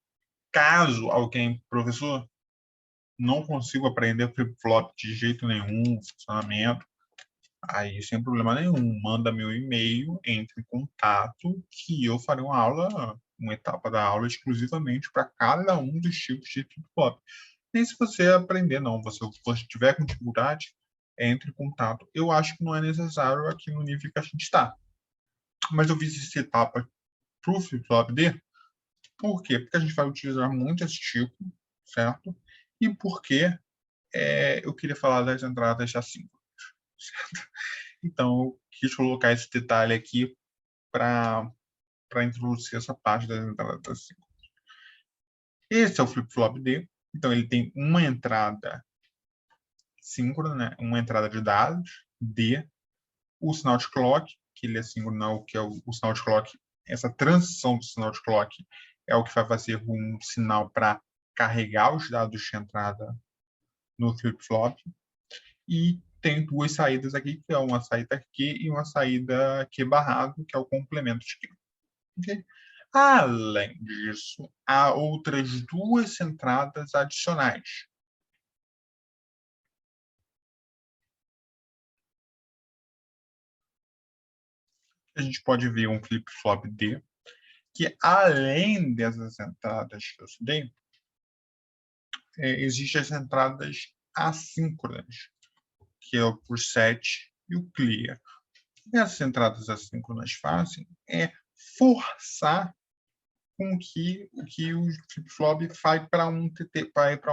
Caso alguém, professor, não consigo aprender flip-flop de jeito nenhum, funcionamento, aí sem problema nenhum, manda meu e-mail, entre em contato, que eu farei uma aula, uma etapa da aula exclusivamente para cada um dos tipos de flip-flop. Nem se você aprender, não. Se você tiver com dificuldade, entre em contato. Eu acho que não é necessário aqui no nível que a gente está. Mas eu fiz essa etapa para o flip-flop D. Por quê? Porque a gente vai utilizar muito esse tipo, certo? E porque eu queria falar das entradas assim, certo? Então, eu quis colocar esse detalhe aqui para introduzir essa parte das entradas assim. Esse é o flip-flop D. Então, ele tem uma entrada síncrona, né? Uma entrada de dados, D, o sinal de clock, que ele é síncrono, que é o sinal de clock, essa transição do sinal de clock é o que vai fazer um sinal para carregar os dados de entrada no flip-flop. E tem duas saídas aqui, que é uma saída Q e uma saída Q barrado, que é o complemento de Q. Okay? Além disso, há outras duas entradas adicionais. A gente pode ver um flip-flop D, que além dessas entradas que eu estudei, existem as entradas assíncronas, que é o preset e o clear. O que essas entradas assíncronas fazem é forçar com que o flip-flop vai para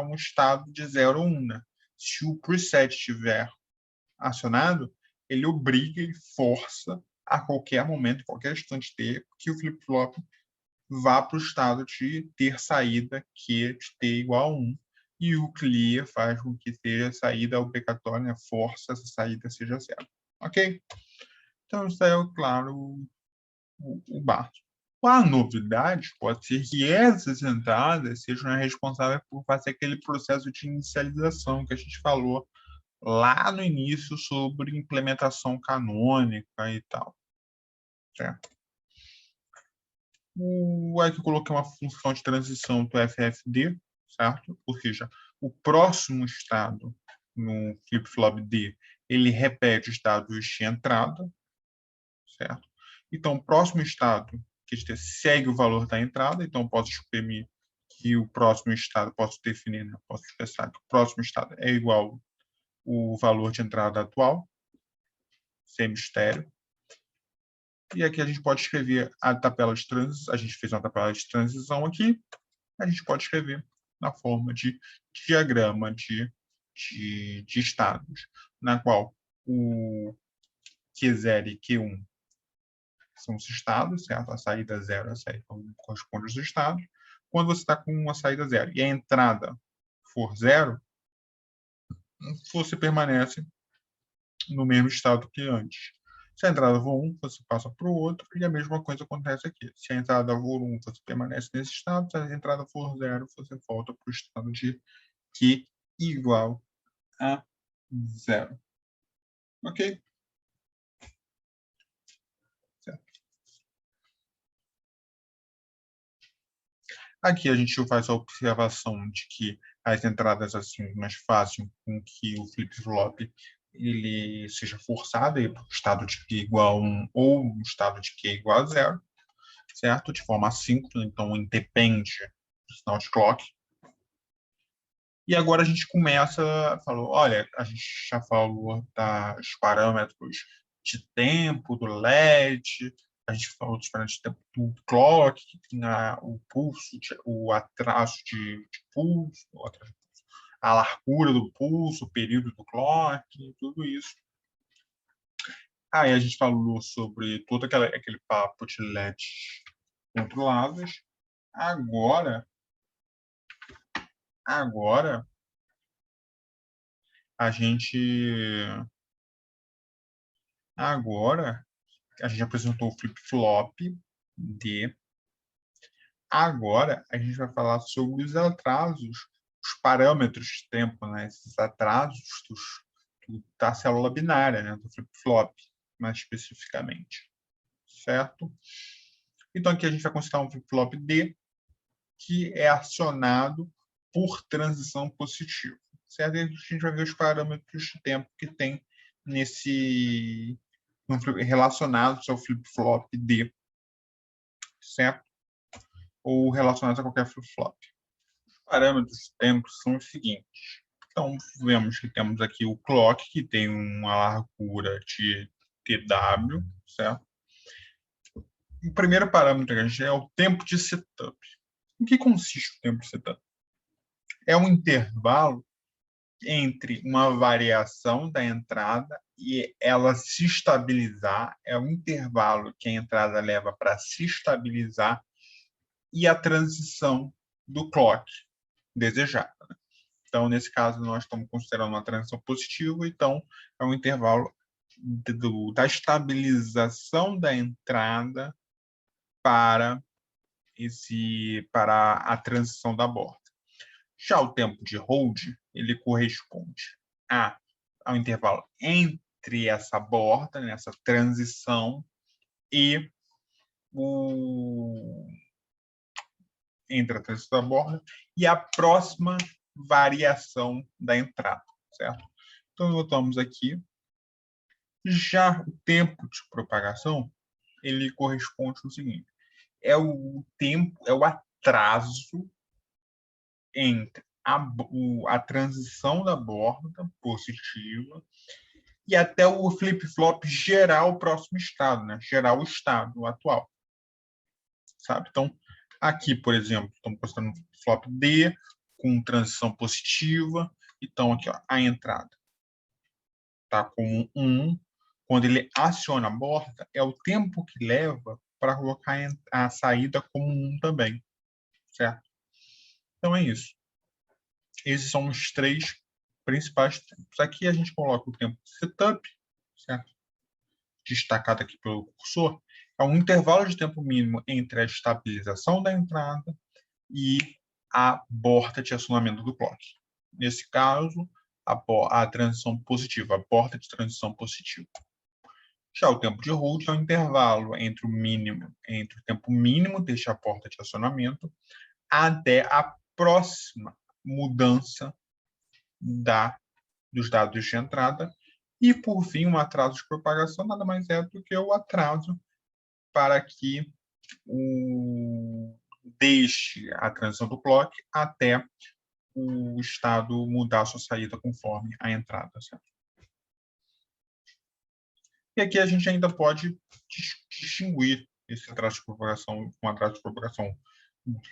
um estado de 0 ou 1. Né? Se o preset estiver acionado, ele obriga e força a qualquer momento, qualquer instante T, que o flip-flop vá para o estado de ter saída Q de T igual a 1. E o clear faz com que seja saída obrigatória, né? Força essa saída seja 0. Ok? Então, isso aí é, claro, o básico. A novidade pode ser que essas entradas sejam responsáveis por fazer aquele processo de inicialização que a gente falou lá no início sobre implementação canônica e tal. Certo? Aqui eu coloquei uma função de transição do FFD, certo? Ou seja, o próximo estado no flip-flop D, ele repete os dados de entrada, certo? Então, o próximo estado que segue o valor da entrada, então posso exprimir que o próximo estado, posso definir, né? Posso expressar que o próximo estado é igual o valor de entrada atual, sem mistério. E aqui a gente pode escrever a tabela de transição, a gente fez uma tabela de transição aqui, a gente pode escrever na forma de diagrama de estados, na qual o Q0 e Q1 são os estados, certo? A saída 0 a saída 1 corresponde aos estados. Quando você está com uma saída 0 e a entrada for 0, você permanece no mesmo estado que antes. Se a entrada for 1, você passa para o outro, e a mesma coisa acontece aqui. Se a entrada for 1, você permanece nesse estado, se a entrada for 0, você volta para o estado de Q igual a 0. Ok? Certo. Aqui a gente faz a observação de que as entradas assim mais fácil com que o flip-flop ele seja forçado para o estado de Q igual a 1 ou no estado de Q igual a 0, certo? De forma assíncrona, então independe do sinal de clock. E agora a gente começa, falou, olha, a gente já falou dos parâmetros de tempo do LED, a gente falou dos parâmetros de tempo do clock, que tem o pulso, o atraso de pulso, a largura do pulso, o período do clock, tudo isso. Aí a gente falou sobre todo aquele papo de LEDs controladas. Agora, agora a gente agora a gente apresentou o flip-flop, D. Agora, a gente vai falar sobre os atrasos, os parâmetros de tempo, né? Esses atrasos da célula binária, né? Do flip-flop, mais especificamente, certo? Então, aqui a gente vai considerar um flip-flop D, que é acionado por transição positiva, certo? E a gente vai ver os parâmetros de tempo que tem relacionados ao flip-flop D, certo? Ou relacionados a qualquer flip-flop. Os parâmetros de tempo são os seguintes. Então, vemos que temos aqui o clock, que tem uma largura de TW, certo? O primeiro parâmetro que a gente é o tempo de setup. Em que consiste o tempo de setup? É um intervalo entre uma variação da entrada e ela se estabilizar, é um intervalo que a entrada leva para se estabilizar e a transição do clock desejada. Então, nesse caso, nós estamos considerando uma transição positiva, então é um intervalo da estabilização da entrada para a transição da borda. Já o tempo de hold, ele corresponde ao intervalo entre essa borda, essa transição, e entre a transição da borda e a próxima variação da entrada, certo? Então, notamos aqui. Já o tempo de propagação, ele corresponde ao seguinte: é o tempo, é o atraso entre a transição da borda positiva e até o flip-flop gerar o próximo estado, né? Gerar o estado atual, sabe? Então, aqui, por exemplo, estamos considerando um flip-flop D com transição positiva. Então, aqui, ó, a entrada está como 1. Quando ele aciona a borda, é o tempo que leva para colocar a saída como 1 também, certo? Então, é isso. Esses são os 3 principais tempos. Aqui a gente coloca o tempo de setup, certo? Destacado aqui pelo cursor, é um intervalo de tempo mínimo entre a estabilização da entrada e a borda de acionamento do clock. Nesse caso, a transição positiva, a borda de transição positiva. Já o tempo de hold é o intervalo entre o tempo mínimo deste a porta de acionamento até a próxima mudança dos dados de entrada. E, por fim, um atraso de propagação nada mais é do que o atraso para que deixe a transição do clock até o estado mudar a sua saída conforme a entrada, certo? E aqui a gente ainda pode distinguir esse atraso de propagação com atraso de propagação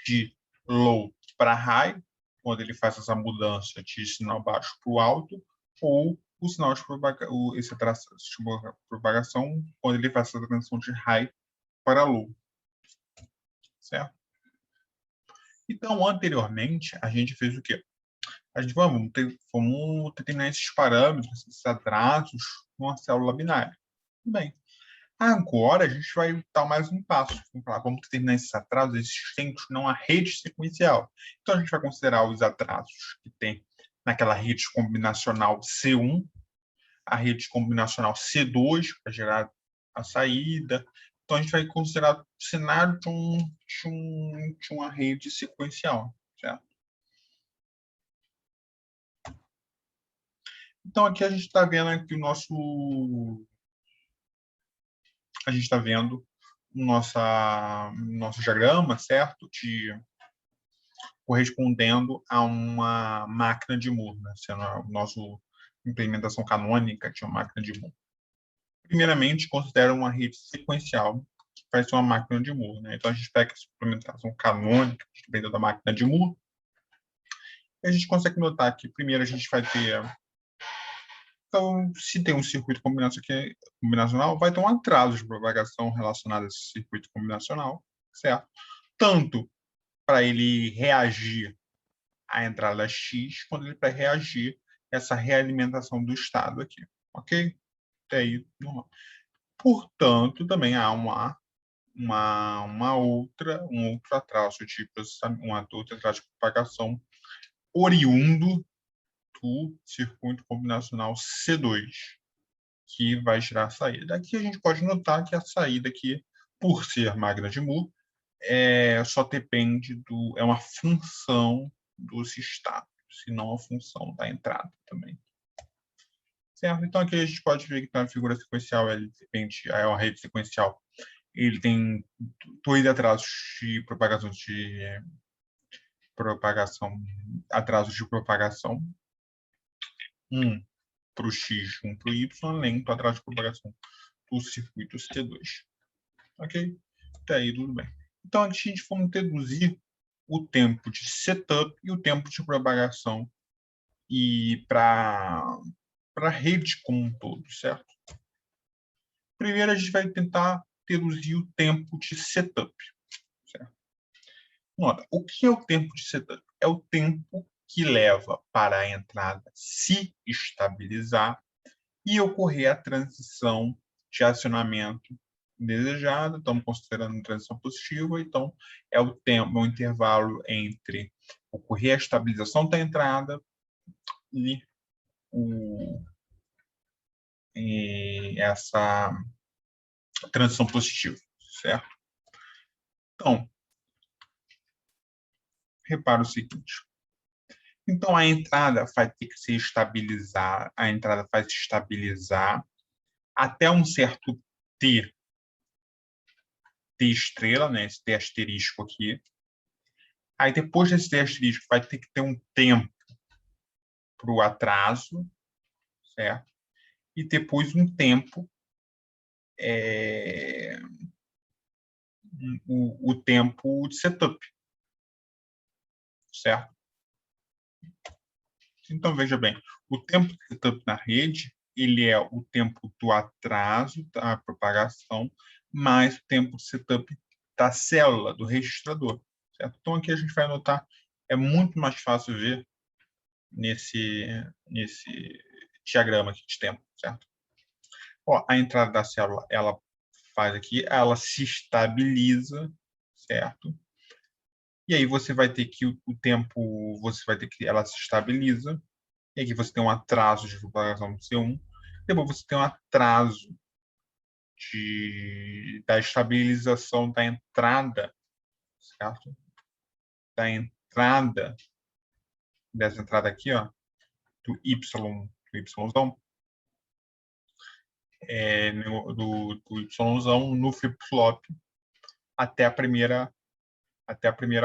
de low para high, quando ele faz essa mudança de sinal baixo para o alto, ou o sinal de esse atraso de propagação quando ele faz essa transição de high para low. Certo? Então, anteriormente, a gente fez o quê? A gente vamos determinar esses parâmetros, esses atrasos numa célula binária. Bem, agora a gente vai dar mais um passo. Vamos determinar esses atrasos existentes numa rede sequencial. Então, a gente vai considerar os atrasos que tem naquela rede combinacional C1, a rede combinacional C2, para gerar a saída. Então, a gente vai considerar o cenário de uma rede sequencial, certo? Então, aqui a gente está vendo aqui a gente está vendo o nosso diagrama, certo? Correspondendo a uma máquina de Moore, né? Sendo a nossa implementação canônica de uma máquina de Moore. Primeiramente, considera uma rede sequencial que vai ser uma máquina de Moore, né? Então, a gente pega essa implementação canônica dentro da máquina de Moore e a gente consegue notar que, primeiro, a gente vai ter... Então, se tem um circuito combinacional, vai ter um atraso de propagação relacionado a esse circuito combinacional, certo? Tanto para ele reagir à entrada X, quando ele vai reagir a essa realimentação do estado aqui, ok? Até aí, normal. Portanto, também há uma um outro atraso de processamento, outro atraso de propagação oriundo do circuito combinacional C2, que vai gerar a saída. Aqui a gente pode notar que a saída aqui, por ser máquina de Moore, só depende é uma função dos estados, se não a função da entrada também. Certo? Então aqui a gente pode ver que na figura sequencial, ele depende, é uma rede sequencial, ele tem dois atrasos de propagação, um para o X, um para o Y, além do atraso de propagação do circuito C2. Ok? Até aí tudo bem. Então, aqui a gente vai deduzir o tempo de setup e o tempo de propagação e para a rede como um todo, certo? Primeiro, a gente vai tentar deduzir o tempo de setup. Certo? Nota, o que é o tempo de setup? É o tempo que leva para a entrada se estabilizar e ocorrer a transição de acionamento desejado. Estamos considerando transição positiva, então é o tempo, o intervalo entre ocorrer a estabilização da entrada e essa transição positiva, certo? Então, repara o seguinte. Então, a entrada vai ter que se estabilizar, a entrada vai se estabilizar até um certo T estrela, né? Esse T asterisco aqui. Aí, depois desse T asterisco, vai ter que ter um tempo para o atraso, certo? E depois um tempo, o tempo de setup, certo? Então, veja bem, o tempo de setup na rede, ele é o tempo do atraso da propagação, mais o tempo de setup da célula, do registrador, certo? Então, aqui a gente vai notar, é muito mais fácil ver nesse diagrama aqui de tempo, certo? Ó, a entrada da célula, ela faz aqui, ela se estabiliza, certo? E aí você vai ter que o tempo, você vai ter que ela se estabiliza, e aqui você tem um atraso de propagação do C1, depois você tem um atraso da estabilização da entrada, certo? Da entrada, dessa entrada aqui, ó, do Yzão, do Yzão no flip-flop até a primeira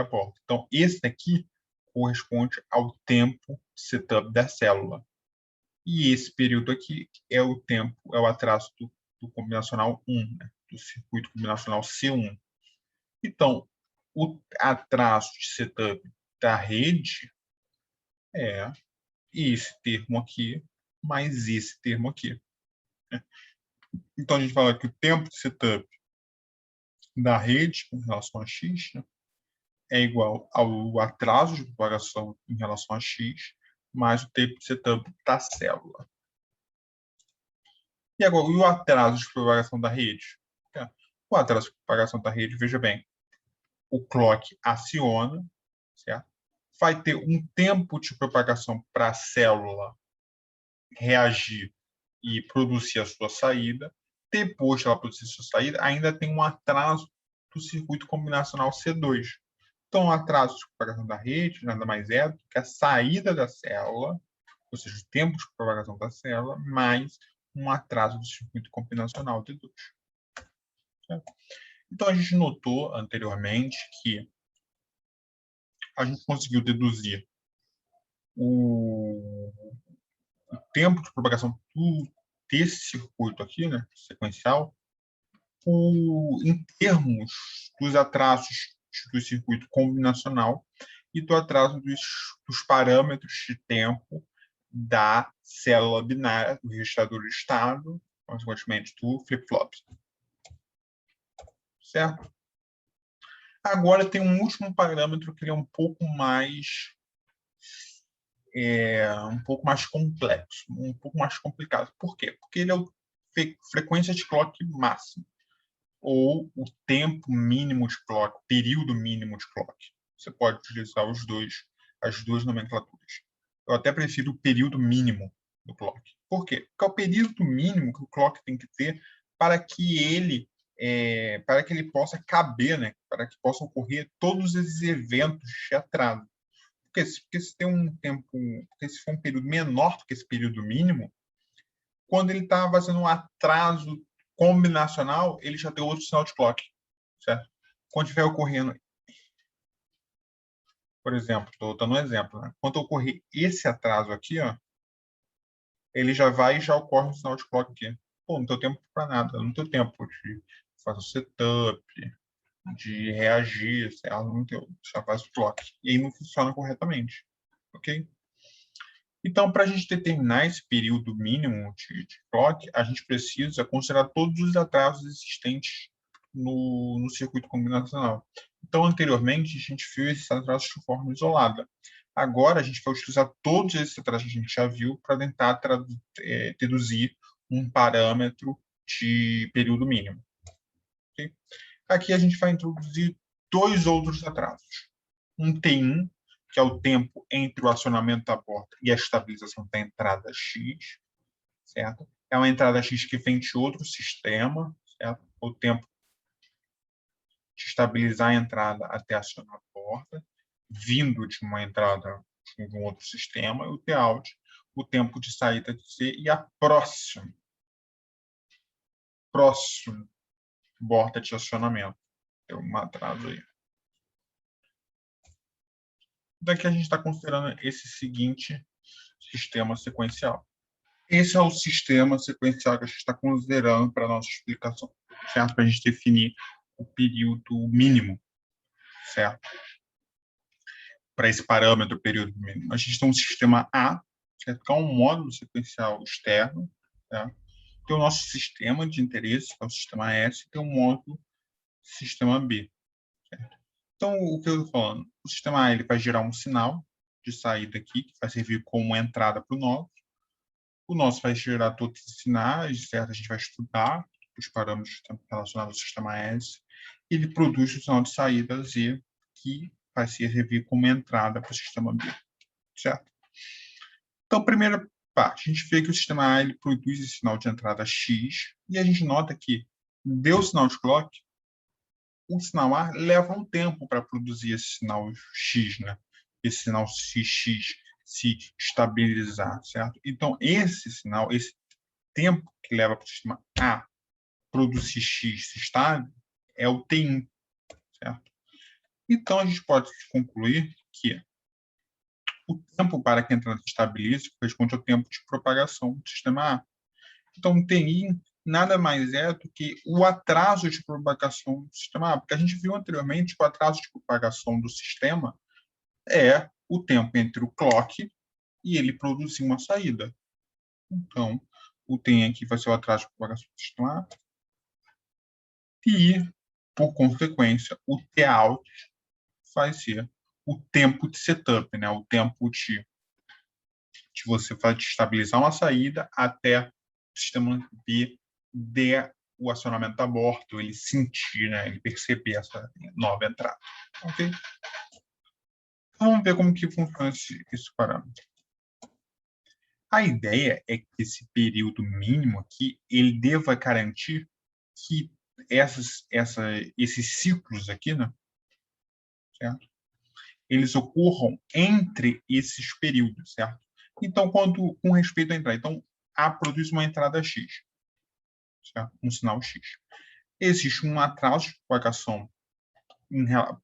porta. Então, esse daqui corresponde ao tempo de setup da célula. E esse período aqui é o atraso do combinacional 1, né? Do circuito combinacional C1. Então, o atraso de setup da rede é esse termo aqui mais esse termo aqui. Né? Então, a gente fala que o tempo de setup da rede em relação a x, né, é igual ao atraso de propagação em relação a x, mais o tempo de setup da célula. E agora, o atraso de propagação da rede? O atraso de propagação da rede, veja bem, o clock aciona, certo? Vai ter um tempo de propagação para a célula reagir e produzir a sua saída. Depois que ela produzir a sua saída, ainda tem um atraso do circuito combinacional C2. Então, o atraso de propagação da rede nada mais é do que a saída da célula, ou seja, o tempo de propagação da célula, mais um atraso do circuito combinacional T2. Certo? Então, a gente notou anteriormente que a gente conseguiu deduzir o tempo de propagação desse circuito aqui, né, sequencial, em termos dos atrasos do circuito combinacional e do atraso dos parâmetros de tempo da célula binária, do registrador de estado, consequentemente do flip-flop. Certo? Agora tem um último parâmetro que é um pouco mais complexo, um pouco mais complicado. Por quê? Porque ele é a frequência de clock máxima. ou o tempo mínimo de clock, período mínimo de clock. Você pode utilizar as duas nomenclaturas. Eu até prefiro o período mínimo do clock. Por quê? Porque é o período mínimo que o clock tem que ter para que ele possa caber, né? Para que possam ocorrer todos esses eventos de atraso. Porque se tem um tempo, porque se for um período menor do que esse período mínimo, quando ele está fazendo um atraso combinacional, ele já tem outro sinal de clock, certo? Quando estiver ocorrendo, por exemplo, estou dando um exemplo, né? Quando ocorrer esse atraso aqui, ó, ele já vai e já ocorre um sinal de clock aqui. Pô, não tenho tempo para nada, não tenho tempo de fazer o setup, de reagir, certo? Não tenho, já faz o clock. E aí não funciona corretamente, ok? Então, para a gente determinar esse período mínimo de clock, a gente precisa considerar todos os atrasos existentes no circuito combinacional. Então, anteriormente, a gente viu esses atrasos de forma isolada. Agora, a gente vai utilizar todos esses atrasos que a gente já viu para tentar deduzir um parâmetro de período mínimo. Okay? Aqui a gente vai introduzir dois outros atrasos. Um T1, que é o tempo entre o acionamento da porta e a estabilização da entrada X, certo? É uma entrada X que vem de outro sistema, certo? O tempo de estabilizar a entrada até acionar a porta, vindo de uma entrada de um outro sistema, e o T-out, o tempo de saída de C e a próxima porta de acionamento. Tem um atraso aí. Daqui a gente está considerando esse seguinte sistema sequencial. Esse é o sistema sequencial que a gente está considerando para a nossa explicação, certo? Para a gente definir o período mínimo, certo? Para esse parâmetro, período mínimo. A gente tem um sistema A, certo? Que é um módulo sequencial externo, certo? Tem o nosso sistema de interesse, que é o sistema S, e tem um módulo sistema B, certo? Então, o que eu estou falando? O sistema A ele vai gerar um sinal de saída aqui, que vai servir como entrada para o nó. O nosso vai gerar todos os sinais, certo? A gente vai estudar os parâmetros relacionados ao sistema S. Ele produz o sinal de saída Z, que vai servir como entrada para o sistema B, certo? Então, primeira parte, a gente vê que o sistema A ele produz esse sinal de entrada X, e a gente nota que deu o sinal de clock, o sinal A leva um tempo para produzir esse sinal X, né? Esse sinal XX se estabilizar, certo? Então, esse sinal, esse tempo que leva para o sistema A produzir X estável é o T1, certo? Então, a gente pode concluir que o tempo para que a entrada se estabilize corresponde ao tempo de propagação do sistema A. Então, o TI nada mais é do que o atraso de propagação do sistema A, porque a gente viu anteriormente que o atraso de propagação do sistema é o tempo entre o clock e ele produzir uma saída. Então, o TI aqui vai ser o atraso de propagação do sistema A, e, por consequência, o T-out vai ser o tempo de setup, né? O tempo de você estabilizar uma saída até o sistema B der o acionamento da bordo, ele sentir, né? Ele perceber essa nova entrada. Ok? Então, vamos ver como que funciona esse parâmetro. A ideia é que esse período mínimo aqui, ele deva garantir que esses ciclos aqui, né? Certo? Eles ocorram entre esses períodos, certo? Então, com respeito à entrada, então, A produz uma entrada X, certo? Um sinal X. Existe um atraso de propagação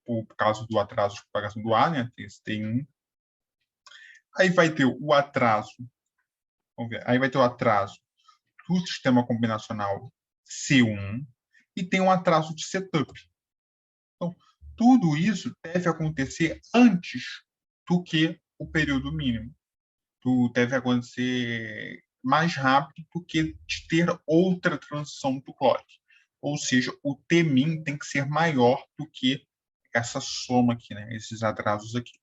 por causa do atraso de propagação do A, né? Esse T1. Aí vai ter o atraso, vamos ver, aí vai ter o atraso do sistema combinacional C1 e tem um atraso de setup. Então, tudo isso deve acontecer antes do que o período mínimo. Tudo deve acontecer mais rápido do que de ter outra transição do clock. Ou seja, o T-min tem que ser maior do que essa soma aqui, né? Esses atrasos aqui.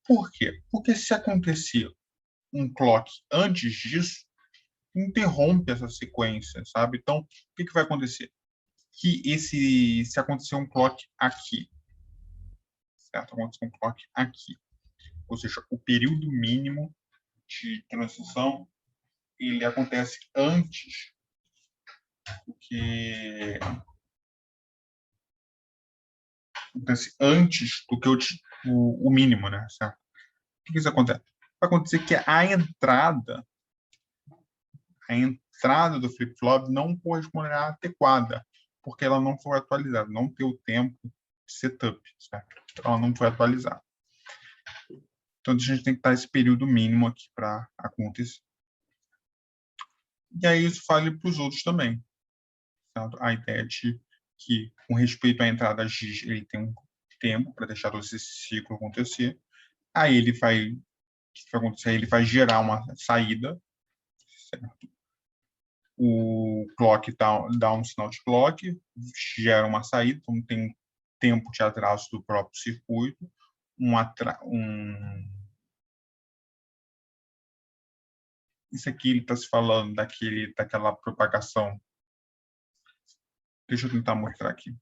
Por quê? Porque se acontecer um clock antes disso, interrompe essa sequência, sabe? Então, o que vai acontecer? que se acontecer um clock aqui, certo? Acontecer um clock aqui, ou seja, o período mínimo de transição ele acontece antes do que o mínimo, né? Certo? O que isso acontece? Vai acontecer que a entrada do flip-flop não corresponderá à adequada, porque ela não foi atualizada, não tem o tempo de setup, certo? Ela não foi atualizada. Então, a gente tem que estar esse período mínimo aqui para acontecer. E aí, isso vale para os outros também. Certo? A ideia de que, com respeito à entrada X, ele tem um tempo para deixar todo esse ciclo acontecer. Aí, ele vai acontecer? Ele vai gerar uma saída, certo? O clock dá um sinal de clock, gera uma saída, então tem tempo de atraso do próprio circuito, isso aqui ele está se falando daquela propagação. Deixa eu tentar mostrar aqui.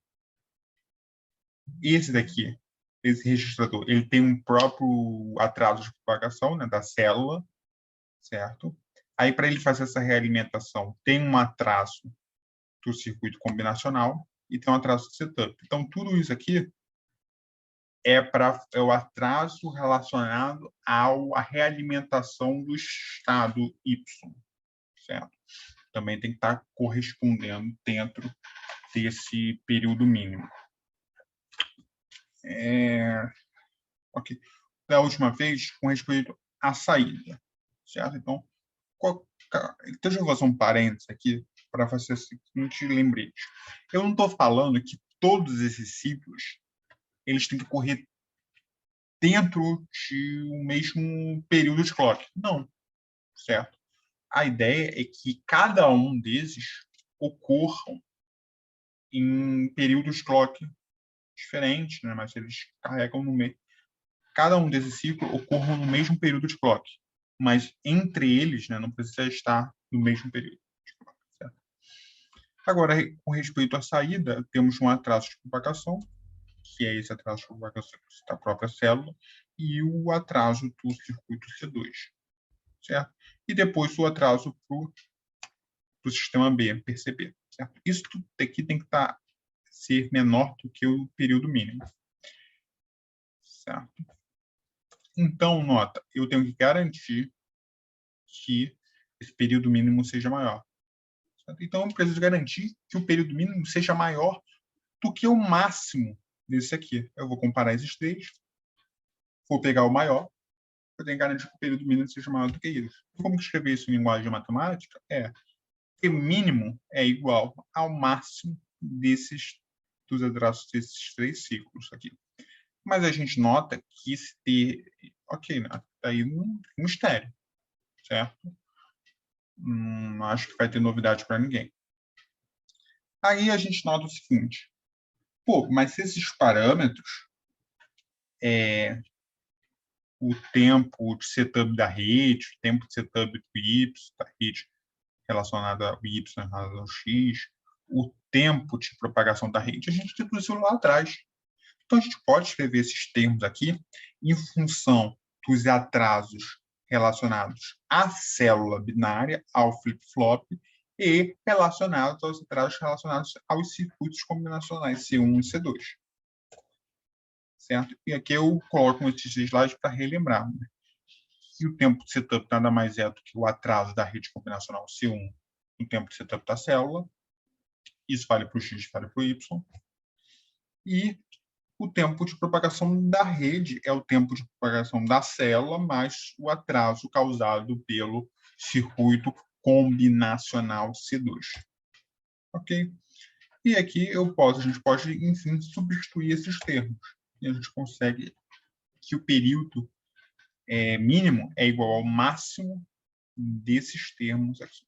Esse daqui, esse registrador, ele tem um próprio atraso de propagação, né, da célula, certo? Aí, para ele fazer essa realimentação, tem um atraso do circuito combinacional e tem um atraso de setup. Então, tudo isso aqui é o atraso relacionado à realimentação do estado Y, certo? Também tem que estar correspondendo dentro desse período mínimo. Ok. Da última vez, com respeito à saída, certo? Então, deixa eu fazer um parênteses aqui para fazer o seguinte lembrete. Eu não estou falando que todos esses ciclos eles têm que correr dentro de um mesmo período de clock. Não, certo? A ideia é que cada um desses ocorram em períodos de clock diferentes, né? Mas eles carregam no meio. Cada um desses ciclos ocorram no mesmo período de clock, mas entre eles, né, não precisa estar no mesmo período de clock, certo? Agora, com respeito à saída, temos um atraso de propagação, que é esse atraso de propagação da própria célula, e o atraso do circuito C2, certo? E depois o atraso para o sistema B, perceber, certo? Isso tudo aqui tem que ser menor do que o período mínimo, certo? Então, nota, eu tenho que garantir que esse período mínimo seja maior. Certo? Então, eu preciso garantir que o período mínimo seja maior do que o máximo desse aqui. Eu vou comparar esses três, vou pegar o maior, eu tenho que garantir que o período mínimo seja maior do que isso. Como escrever isso em linguagem matemática? Que o mínimo é igual ao máximo dos atrasos desses três ciclos aqui. Mas a gente nota que esse ter, ok, né? Tá aí um mistério, certo? Acho que vai ter novidade para ninguém. Aí a gente nota o seguinte: pô, mas se esses parâmetros, o tempo de setup da rede, o tempo de setup do Y, da rede relacionado ao Y, relacionado ao X, o tempo de propagação da rede, a gente deduziu lá atrás. Então, a gente pode escrever esses termos aqui em função dos atrasos relacionados à célula binária, ao flip-flop, e relacionados aos atrasos relacionados aos circuitos combinacionais C1 e C2. Certo? E aqui eu coloco esses slides para relembrar. Né? E o tempo de setup nada mais é do que o atraso da rede combinacional C1 no tempo de setup da célula. Isso vale para o X, vale para o Y. E o tempo de propagação da rede é o tempo de propagação da célula mais o atraso causado pelo circuito combinacional C2. Ok? E aqui a gente pode, enfim, substituir esses termos. E a gente consegue que o período mínimo é igual ao máximo desses termos aqui.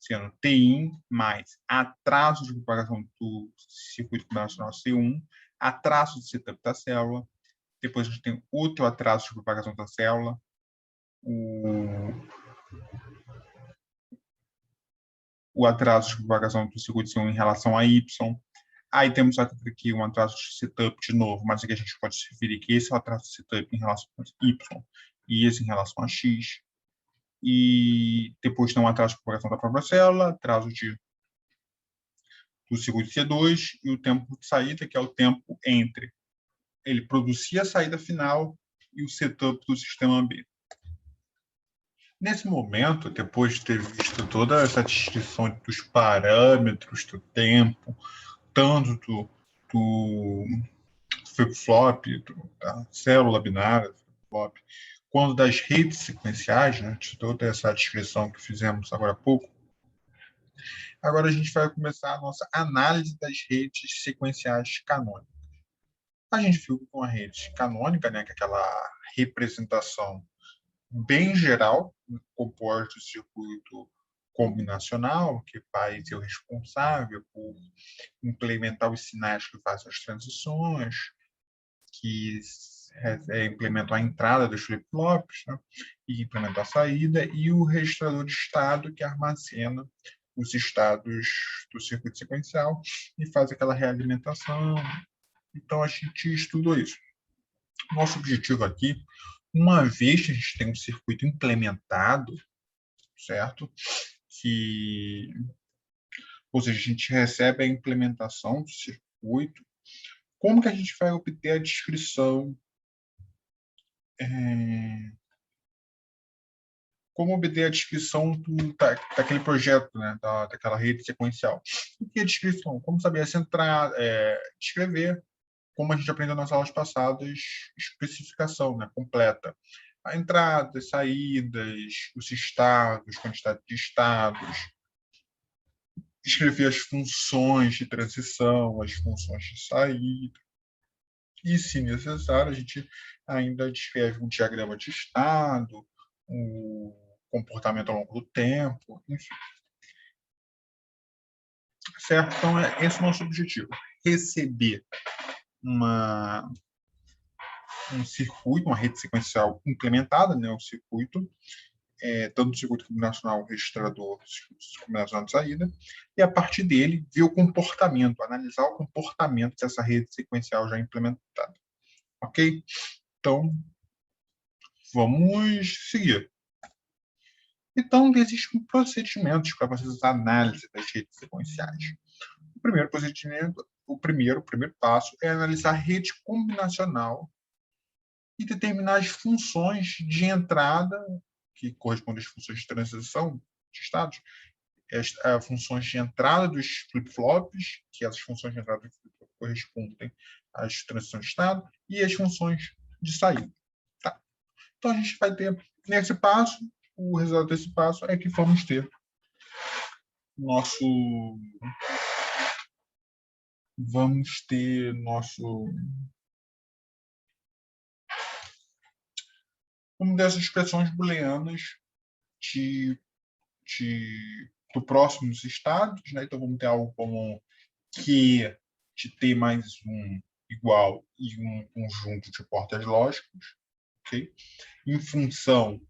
Sendo Tin mais atraso de propagação do circuito combinacional C1, atraso de setup da célula, depois a gente tem outro atraso de propagação da célula, o atraso de propagação do circuito C1 em relação a Y. Aí temos aqui um atraso de setup de novo, mas aqui a gente pode se referir que esse é o atraso de setup em relação a Y e esse em relação a X. E depois tem um atraso de propagação da própria célula, atraso do circuito C2 e o tempo de saída, que é o tempo entre ele produzir a saída final e o setup do sistema B. Nesse momento, depois de ter visto toda essa descrição dos parâmetros do tempo, tanto do flip-flop, da célula binária, flip-flop, quanto das redes sequenciais, né, de toda essa descrição que fizemos agora há pouco, agora a gente vai começar a nossa análise das redes sequenciais canônicas. A gente viu com a rede canônica, né, que é aquela representação bem geral, composta de circuito combinacional, que vai ser o responsável por implementar os sinais que fazem as transições, que implementam a entrada dos flip-flops, né, e implementam a saída, e o registrador de estado, que armazena os estados do circuito sequencial e faz aquela realimentação. Então, a gente estudou isso. Nosso objetivo aqui, uma vez que a gente tem um circuito implementado, certo? Ou seja, a gente recebe a implementação do circuito, como que a gente vai obter a descrição, como obter a descrição daquele projeto, né, daquela rede sequencial? O que é descrição? Como saber essa entrada, descrever, como a gente aprendeu nas aulas passadas, especificação, né, completa. A entrada, saídas, os estados, quantidade de estados, escrever as funções de transição, as funções de saída. E, se necessário, a gente ainda descreve um diagrama de estado, o comportamento ao longo do tempo, enfim. Certo? Então, esse é o nosso objetivo. Receber um circuito, uma rede sequencial implementada, né, o circuito, tanto o circuito combinacional registrador, combinacional de saída, e a partir dele ver o comportamento, analisar o comportamento dessa rede sequencial já implementada. Ok? Então, vamos seguir. Então, existem procedimentos para fazer as análises das redes sequenciais. O primeiro procedimento, o primeiro passo é analisar a rede combinacional e determinar as funções de entrada, que correspondem às funções de transição de estados, as funções de entrada dos flip-flops, que essas funções de entrada dos flip-flops correspondem às transições de estado, e as funções de saída. Tá. Então, a gente vai ter, nesse passo, o resultado desse passo é que vamos ter uma dessas expressões booleanas do próximos estados, né? Então vamos ter algo como Q de T mais 1 igual e um conjunto de portas lógicos, ok? Em função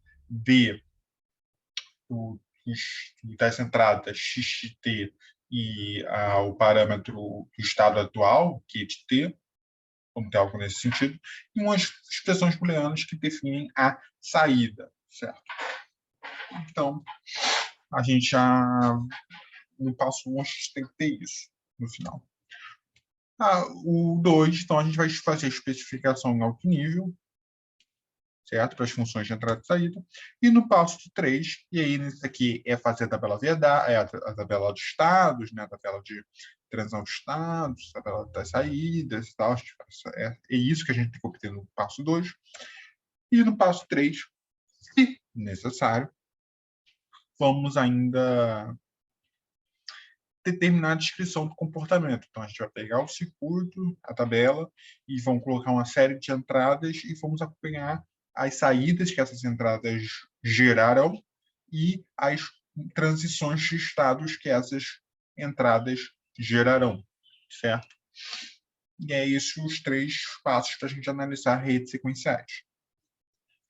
das entradas x de t e o parâmetro do estado atual, Q de t, vamos ter algo nesse sentido, e umas expressões booleanas que definem a saída, certo? Então, a gente já, no passo 1, a gente tem que ter isso no final. O 2, então, a gente vai fazer a especificação em alto nível, certo? Para as funções de entrada e saída. E no passo 3, e aí nesse aqui é fazer a tabela verdade, a tabela de estados, né? A tabela de transição de estados, a tabela das saídas e tal. É isso que a gente tem que obter no passo 2. E no passo 3, se necessário, vamos ainda determinar a descrição do comportamento. Então, a gente vai pegar o circuito, a tabela, e vamos colocar uma série de entradas e vamos acompanhar as saídas que essas entradas gerarão e as transições de estados que essas entradas gerarão, certo? E é isso os 3 passos para a gente analisar redes sequenciais.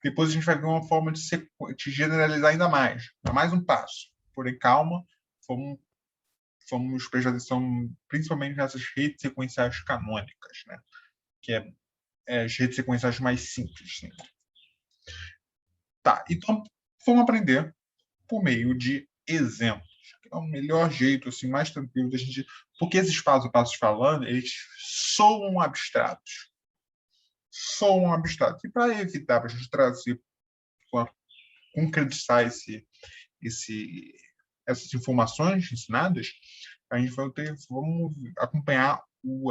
Depois a gente vai ver uma forma de generalizar ainda mais um passo. Porém, calma, vamos prestar atenção principalmente nessas redes sequenciais canônicas, né? Que as redes sequenciais mais simples. Né? Tá, então vamos aprender por meio de exemplos. É o melhor jeito, assim, mais tranquilo da gente... Porque esses passo a passo falando, eles soam abstratos. Soam abstratos. E para evitar, para a gente trazer, concretizar essas informações ensinadas, a gente vamos acompanhar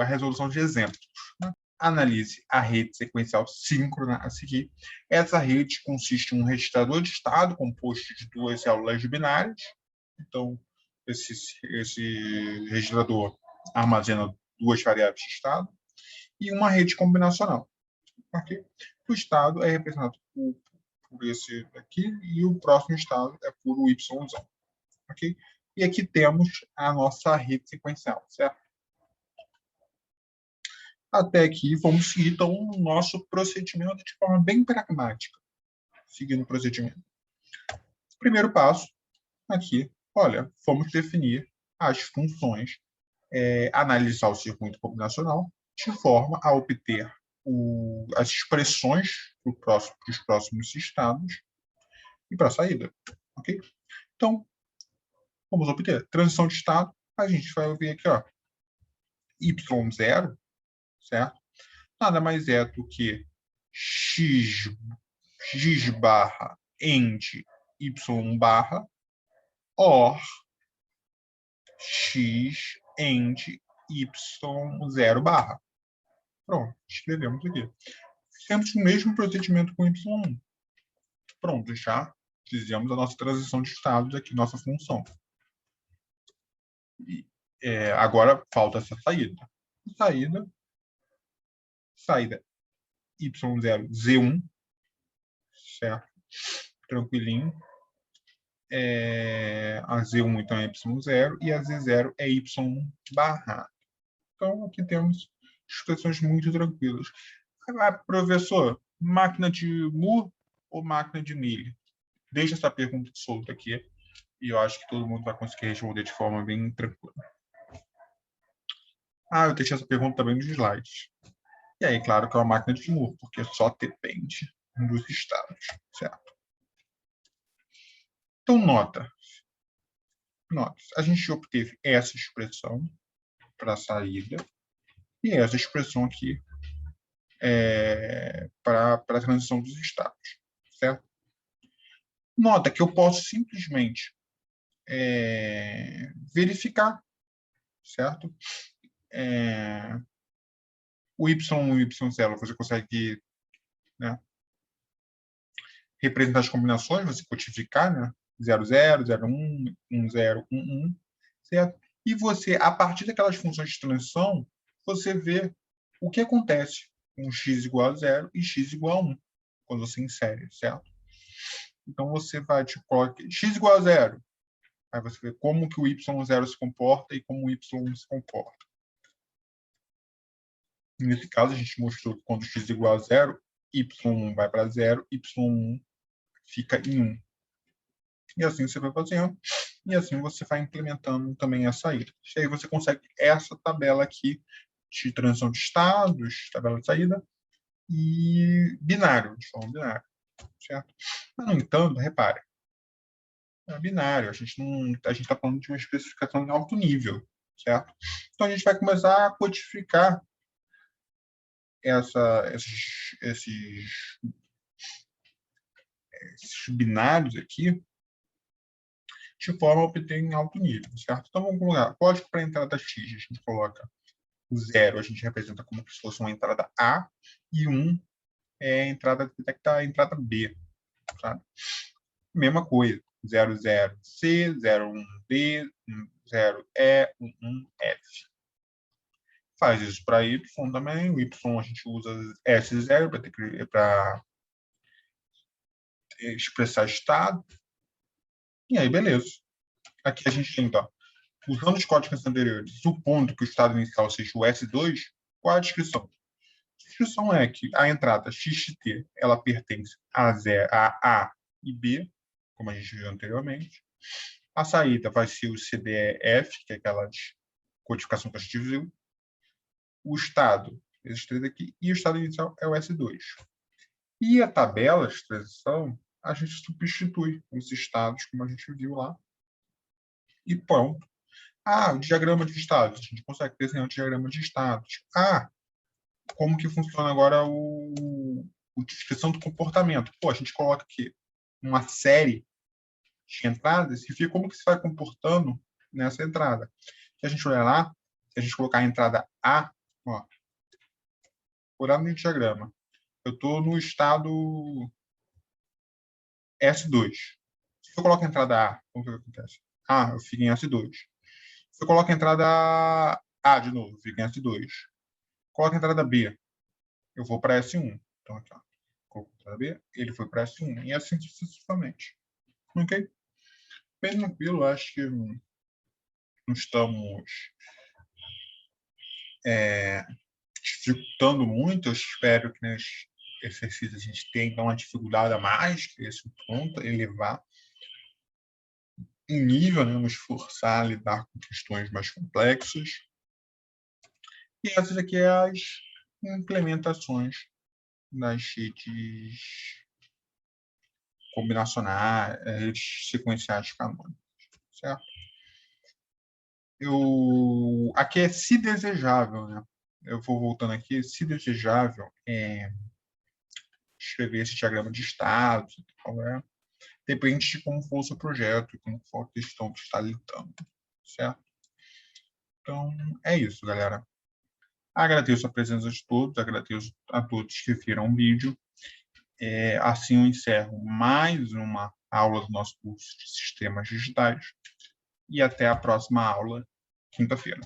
a resolução de exemplos. Né? Analise a rede sequencial síncrona a seguir. Essa rede consiste em um registrador de estado composto de duas células binárias. Então, esse registrador armazena duas variáveis de estado e uma rede combinacional. Okay? O estado é representado por esse aqui e o próximo estado é por o YZ. Okay? E aqui temos a nossa rede sequencial, certo? Até aqui, vamos seguir, então, o nosso procedimento de forma bem pragmática. Seguindo o procedimento. Primeiro passo, aqui, olha, vamos definir as funções, analisar o circuito combinacional, de forma a obter as expressões para os próximos estados e para a saída. Ok? Então, vamos obter transição de estado. A gente vai ver aqui, ó, y0, certo? Nada mais é do que x barra end y barra or x end y0 barra. Pronto, escrevemos aqui. Temos o mesmo procedimento com y1. Pronto, já fizemos a nossa transição de estados aqui, nossa função. E, agora falta essa saída. Saída y0, z1, certo? Tranquilinho. A z1 então é y0 e a z0 é y barra. Então aqui temos expressões muito tranquilas. Professor, máquina de Moore ou máquina de Mealy? Deixa essa pergunta solta aqui e eu acho que todo mundo vai conseguir responder de forma bem tranquila. Eu deixei essa pergunta também nos slides. E aí, claro que é uma máquina de Moore, porque só depende dos estados, certo? Então, nota. A gente obteve essa expressão para a saída e essa expressão aqui para a transição dos estados, certo? Nota que eu posso simplesmente verificar, certo? O Y1 e o Y0 você consegue, né, representar as combinações, você codificar, né? 00, 01, 10, 11, certo? E você, a partir daquelas funções de transição, você vê o que acontece com x igual a 0 e x igual a 1, quando você insere, certo? Então, você vai, colocar x igual a 0. Aí você vê como que o y0 se comporta e como o y1 se comporta. Nesse caso, a gente mostrou que quando x igual a 0, y1 vai para 0, y1 fica em 1. E assim você vai fazendo, e assim você vai implementando também a saída. E aí você consegue essa tabela aqui de transição de estados, tabela de saída, e binário, de forma binária, certo? Mas, no entanto, repare, é binário, a gente está falando de uma especificação de alto nível, certo? Então, a gente vai começar a codificar esses binários aqui de forma a obter em alto nível, certo? Então, vamos colocar código para a entrada X, a gente coloca o 0, a gente representa como se fosse uma entrada A, e 1 é a entrada que está a entrada B, sabe? Mesma coisa, 00C, 01D, 0E, 11F. Faz isso para Y também, o Y a gente usa S0 para expressar estado, e aí beleza. Aqui a gente tem, então, usando os códigos anteriores, supondo que o estado inicial seja o S2, qual a descrição? A descrição é que a entrada XT ela pertence a A e B, como a gente viu anteriormente, A saída vai ser o CDF, que é aquela codificação que a gente viu. O estado, esses três aqui, e o estado inicial é o S2. E a tabela de transição, a gente substitui os estados, como a gente viu lá, e pronto. O diagrama de estados. A gente consegue desenhar o diagrama de estados. Como que funciona agora a descrição do comportamento? A gente coloca aqui uma série de entradas e fica como que se vai comportando nessa entrada. Se a gente olhar lá, se a gente colocar a entrada A, olhar no diagrama, eu estou no estado S2. Se eu coloco a entrada A, como que acontece? Eu fico em S2. Se eu coloco a entrada A de novo, eu fico em S2. Coloco a entrada B, eu vou para S1. Então, aqui, coloco a entrada B, ele foi para S1. E assim sucessivamente. Ok? Bem tranquilo, acho que não estamos dificultando muito. Eu espero que nesse exercício a gente tenha uma dificuldade a mais, que esse ponto, elevar em nível, né, nos forçar a lidar com questões mais complexas. E essas aqui é as implementações das redes combinacionais, redes sequenciais canônicas, certo? Aqui é se desejável, né? Eu vou voltando aqui, se desejável, escrever esse diagrama de estados, né? Depende de como for o seu projeto, como for a questão que está lidando, certo? Então, é isso, galera. Agradeço a presença de todos, agradeço a todos que viram o vídeo. Assim eu encerro mais uma aula do nosso curso de Sistemas Digitais e até a próxima aula, quinta-feira.